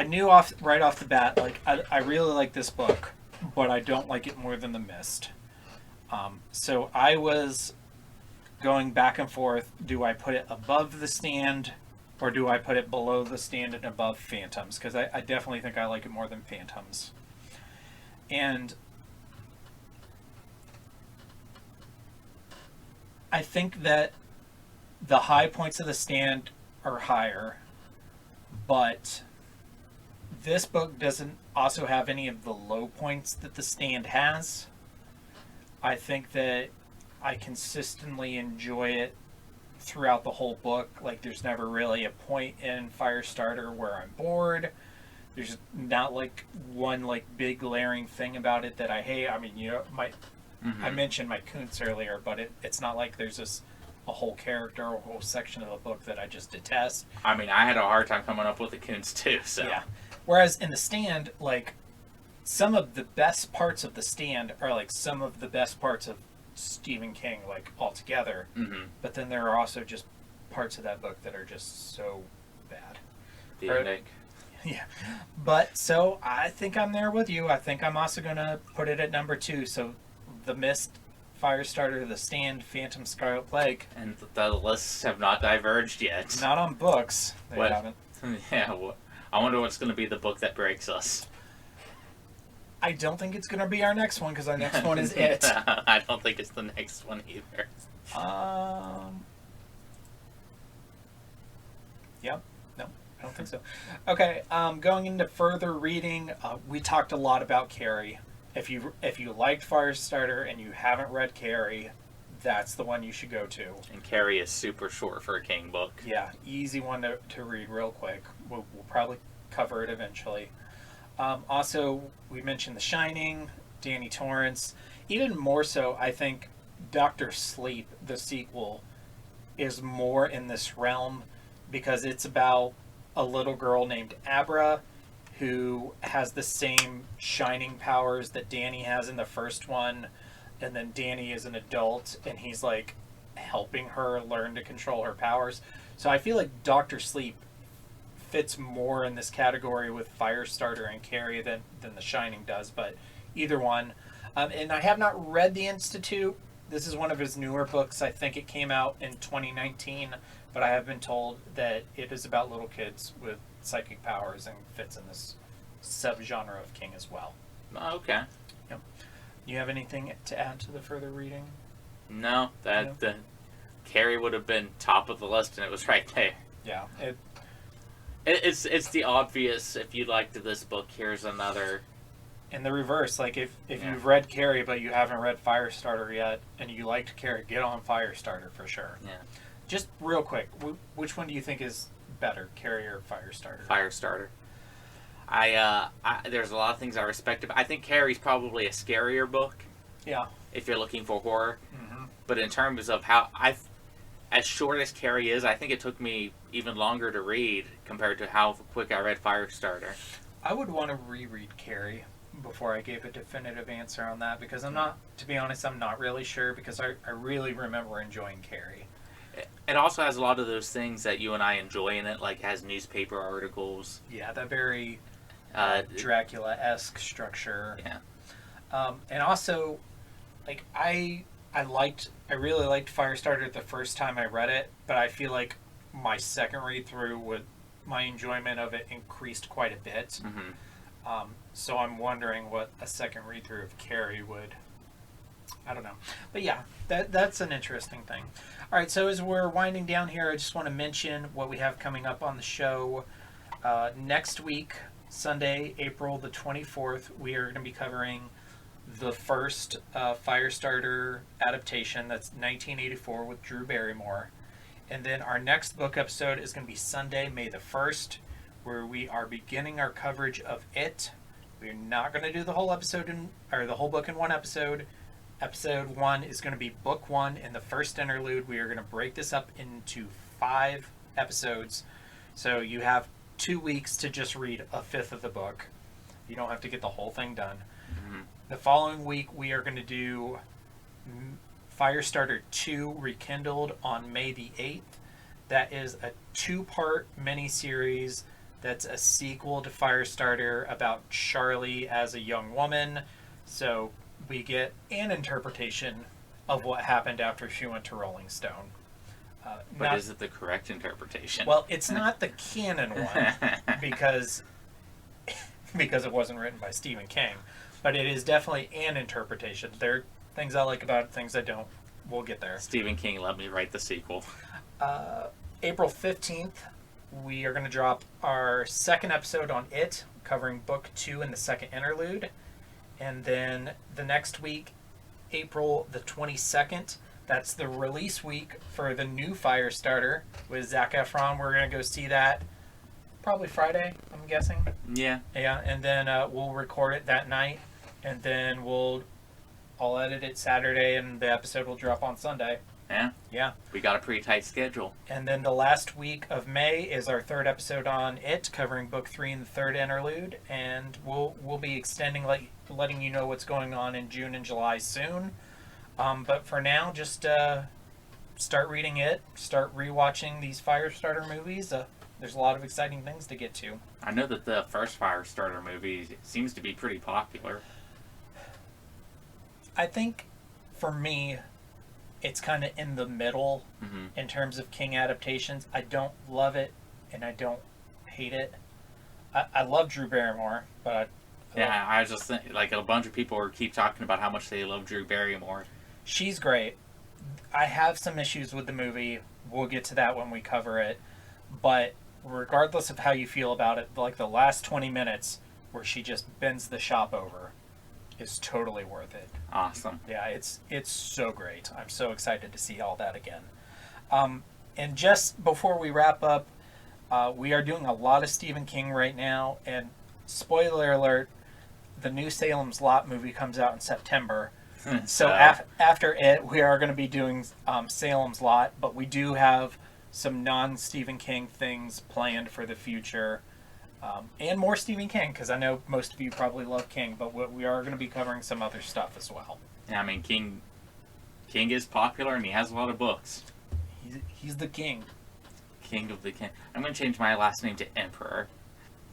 Speaker 4: knew right off the bat, like I really like this book, but I don't like it more than The Mist. So I was going back and forth. Do I put it above The Stand, or do I put it below The Stand and above Phantoms? Because I definitely think I like it more than Phantoms. And I think that the high points of The Stand are higher, but this book doesn't also have any of the low points that The Stand has. I think that I consistently enjoy it throughout the whole book. Like, there's never really a point in Firestarter where I'm bored. There's not like one like big glaring thing about it that I hate. I mean, I mentioned my Koontz earlier, but it's not like there's a whole character or a whole section of the book that I just detest.
Speaker 5: I mean, I had a hard time coming up with the Koontz too, so.
Speaker 4: Yeah. Whereas in The Stand, like, some of the best parts of The Stand are like some of the best parts of Stephen King, like, altogether.
Speaker 5: Mm-hmm.
Speaker 4: But then there are also just parts of that book that are just so bad.
Speaker 5: The ending.
Speaker 4: Yeah. But, so, I think I'm there with you. I think I'm also going to put it at number 2. So, The Mist, Firestarter, The Stand, Phantom, Scarlet Plague.
Speaker 5: And the lists have not diverged yet.
Speaker 4: Not on books. They haven't.
Speaker 5: Yeah, I wonder what's going to be the book that breaks us.
Speaker 4: I don't think it's going to be our next one, because our next one is It.
Speaker 5: I don't think it's the next one either.
Speaker 4: Yep. No, I don't think so. Okay, going into further reading, we talked a lot about Carrie. If you liked Firestarter and you haven't read Carrie, that's the one you should go to.
Speaker 5: And Carrie is super short for a King book.
Speaker 4: Yeah, easy one to read real quick. We'll probably cover it eventually. Also, we mentioned The Shining, Danny Torrance. Even more so, I think Dr. Sleep, the sequel, is more in this realm because it's about a little girl named Abra who has the same shining powers that Danny has in the first one. And then Danny is an adult and he's like helping her learn to control her powers. So I feel like Dr. Sleep fits more in this category with Firestarter and Carrie than The Shining does, but either one. And I have not read The Institute. This is one of his newer books. I think it came out in 2019, but I have been told that it is about little kids with psychic powers and fits in this subgenre of King as well.
Speaker 5: Okay.
Speaker 4: Yep. You have anything to add to the further reading?
Speaker 5: No, Carrie would have been top of the list, and it was right there.
Speaker 4: Yeah.
Speaker 5: It's the obvious. If you liked this book, here's another.
Speaker 4: In the reverse, like if you've read Carrie but you haven't read Firestarter yet, and you liked Carrie, get on Firestarter for sure.
Speaker 5: Yeah.
Speaker 4: Just real quick, which one do you think is better, Carrie or Firestarter?
Speaker 5: Firestarter. There's a lot of things I respect about. I think Carrie's probably a scarier book.
Speaker 4: Yeah.
Speaker 5: If you're looking for horror.
Speaker 4: Mm-hmm.
Speaker 5: But in terms of how as short as Carrie is, I think it took me even longer to read compared to how quick I read Firestarter.
Speaker 4: I would want to reread Carrie before I gave a definitive answer on that, because I'm not really sure, because I really remember enjoying Carrie.
Speaker 5: It also has a lot of those things that you and I enjoy in it, like has newspaper articles.
Speaker 4: Yeah, that very Dracula-esque structure.
Speaker 5: Yeah.
Speaker 4: And also, like, I really liked Firestarter the first time I read it, but I feel like my second read through my enjoyment of it increased quite a bit.
Speaker 5: Mm-hmm.
Speaker 4: So I'm wondering what a second read through of Carrie would. I don't know, but yeah, that's an interesting thing. All right, so as we're winding down here, I just want to mention what we have coming up on the show next week, Sunday, April the 24th. We are going to be covering the first Firestarter adaptation. That's 1984 with Drew Barrymore. And then our next book episode is going to be Sunday, May the 1st, where we are beginning our coverage of It. We're not going to do the whole book in one episode. Episode 1 is going to be book 1 in the first interlude. We are going to break this up into 5 episodes. So you have 2 weeks to just read a fifth of the book. You don't have to get the whole thing done.
Speaker 5: Mm-hmm.
Speaker 4: The following week, we are going to do Firestarter 2 Rekindled on May the 8th. That is a 2-part miniseries that's a sequel to Firestarter about Shelley as a young woman. So we get an interpretation of what happened after she went to Rolling Stone.
Speaker 5: But is it the correct interpretation?
Speaker 4: Well, it's not the canon one because it wasn't written by Stephen King. But it is definitely an interpretation. There are things I like about it, things I don't. We'll get there.
Speaker 5: Stephen King let me write the sequel.
Speaker 4: April 15th, we are going to drop our second episode on It, covering book 2 in the second interlude. And then the next week, April the 22nd, that's the release week for the new Firestarter with Zac Efron. We're going to go see that probably Friday, I'm guessing.
Speaker 5: Yeah.
Speaker 4: Yeah, and then we'll record it that night, and then I'll edit it Saturday, and the episode will drop on Sunday.
Speaker 5: Yeah?
Speaker 4: Yeah.
Speaker 5: We got a pretty tight schedule.
Speaker 4: And then the last week of May is our third episode on It, covering book 3 in the third interlude, and we'll be extending, letting you know what's going on in June and July soon. But for now, just start reading It, start rewatching these Firestarter movies. There's a lot of exciting things to get to.
Speaker 5: I know that the first Firestarter movie seems to be pretty popular.
Speaker 4: I think, for me, it's kind of in the middle in terms of King adaptations. I don't love it, and I don't hate it. I love Drew Barrymore, but...
Speaker 5: I was just thinking, like, a bunch of people keep talking about how much they love Drew Barrymore.
Speaker 4: She's great. I have some issues with the movie. We'll get to that when we cover it. But regardless of how you feel about it, like the last 20 minutes where she just bends the shop over is totally worth it.
Speaker 5: Awesome.
Speaker 4: Yeah, it's so great. I'm so excited to see all that again. And just before we wrap up, we are doing a lot of Stephen King right now. And spoiler alert, the new Salem's Lot movie comes out in September. So after it, we are going to be doing Salem's Lot. But we do have some non-Stephen King things planned for the future. And more Stephen King, because I know most of you probably love King, but we are going to be covering some other stuff as well.
Speaker 5: Yeah, I mean, King is popular, and he has a lot of books.
Speaker 4: He's the king.
Speaker 5: King of the King. I'm going to change my last name to Emperor.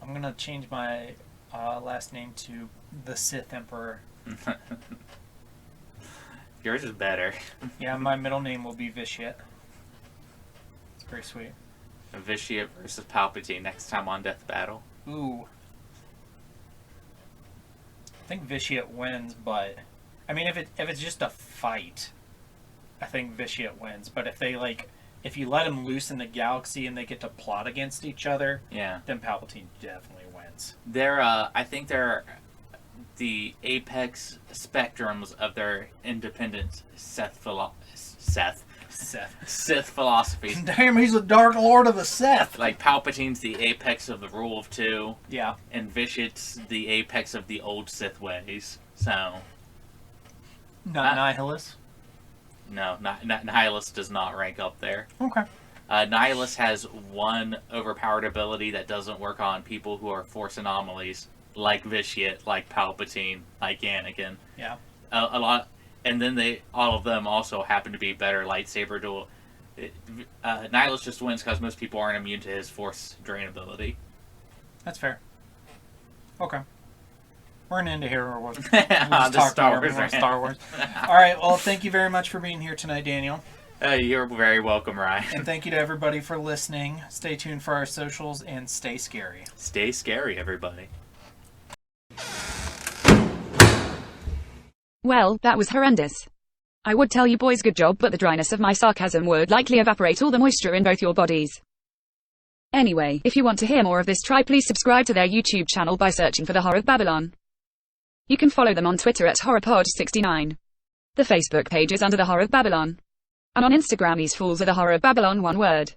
Speaker 4: I'm going to change my last name to the Sith Emperor.
Speaker 5: Yours is better.
Speaker 4: Yeah, my middle name will be Vitiate. It's very sweet.
Speaker 5: Vitiate versus Palpatine next time on Death Battle.
Speaker 4: Ooh. I think Vitiate wins, but I mean, if it's just a fight, I think Vitiate wins. But if you let them loose in the galaxy and they get to plot against each other,
Speaker 5: yeah,
Speaker 4: then Palpatine definitely wins.
Speaker 5: I think they're the apex spectrums of their independent Sith philosophy.
Speaker 4: Damn, he's a Dark Lord of the Sith.
Speaker 5: Like Palpatine's the apex of the rule of two.
Speaker 4: Yeah.
Speaker 5: And Vitiate's the apex of the old Sith ways. So.
Speaker 4: Not Nihilus?
Speaker 5: No, Nihilus does not rank up there.
Speaker 4: Okay.
Speaker 5: Nihilus has one overpowered ability that doesn't work on people who are Force anomalies, like Vitiate, like Palpatine, like Anakin.
Speaker 4: Yeah.
Speaker 5: A lot. And then all of them also happen to be better lightsaber duel. Nihilus just wins because most people aren't immune to his Force drain ability.
Speaker 4: That's fair. Okay. We're an into here. We'll just
Speaker 5: Star Wars.
Speaker 4: Star Wars. All right. Well, thank you very much for being here tonight, Daniel.
Speaker 5: You're very welcome, Ryan.
Speaker 4: And thank you to everybody for listening. Stay tuned for our socials and stay scary.
Speaker 5: Stay scary, everybody.
Speaker 3: Well, that was horrendous. I would tell you boys good job, but the dryness of my sarcasm would likely evaporate all the moisture in both your bodies. Anyway, if you want to hear more of this, please subscribe to their YouTube channel by searching for The Horror of Babylon. You can follow them on Twitter at HorrorPod69. The Facebook page is under The Horror of Babylon. And on Instagram these fools are The Horror of Babylon, one word.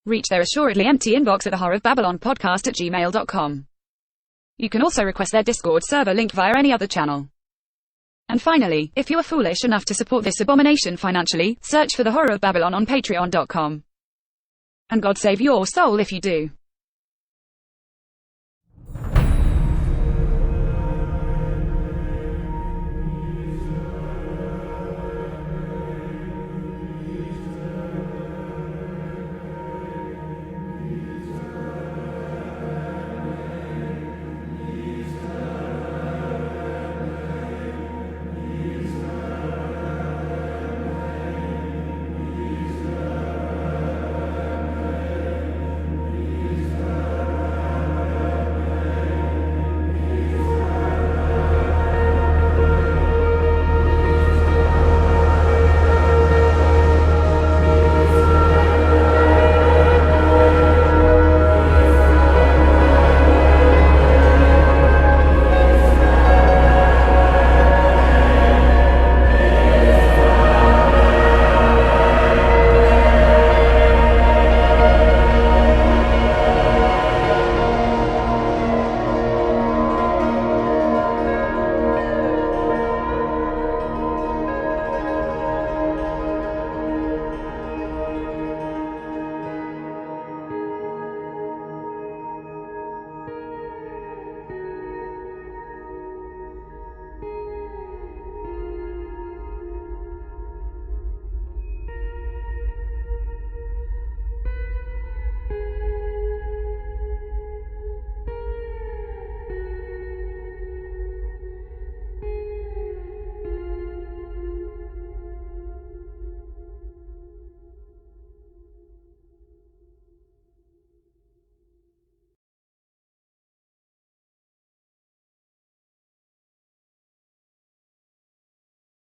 Speaker 3: Reach their assuredly empty inbox at thehorrorofbabylonpodcast@gmail.com. You can also request their Discord server link via any other channel. And finally, if you are foolish enough to support this abomination financially, search for The Horror of Babylon on patreon.com. And God save your soul if you do.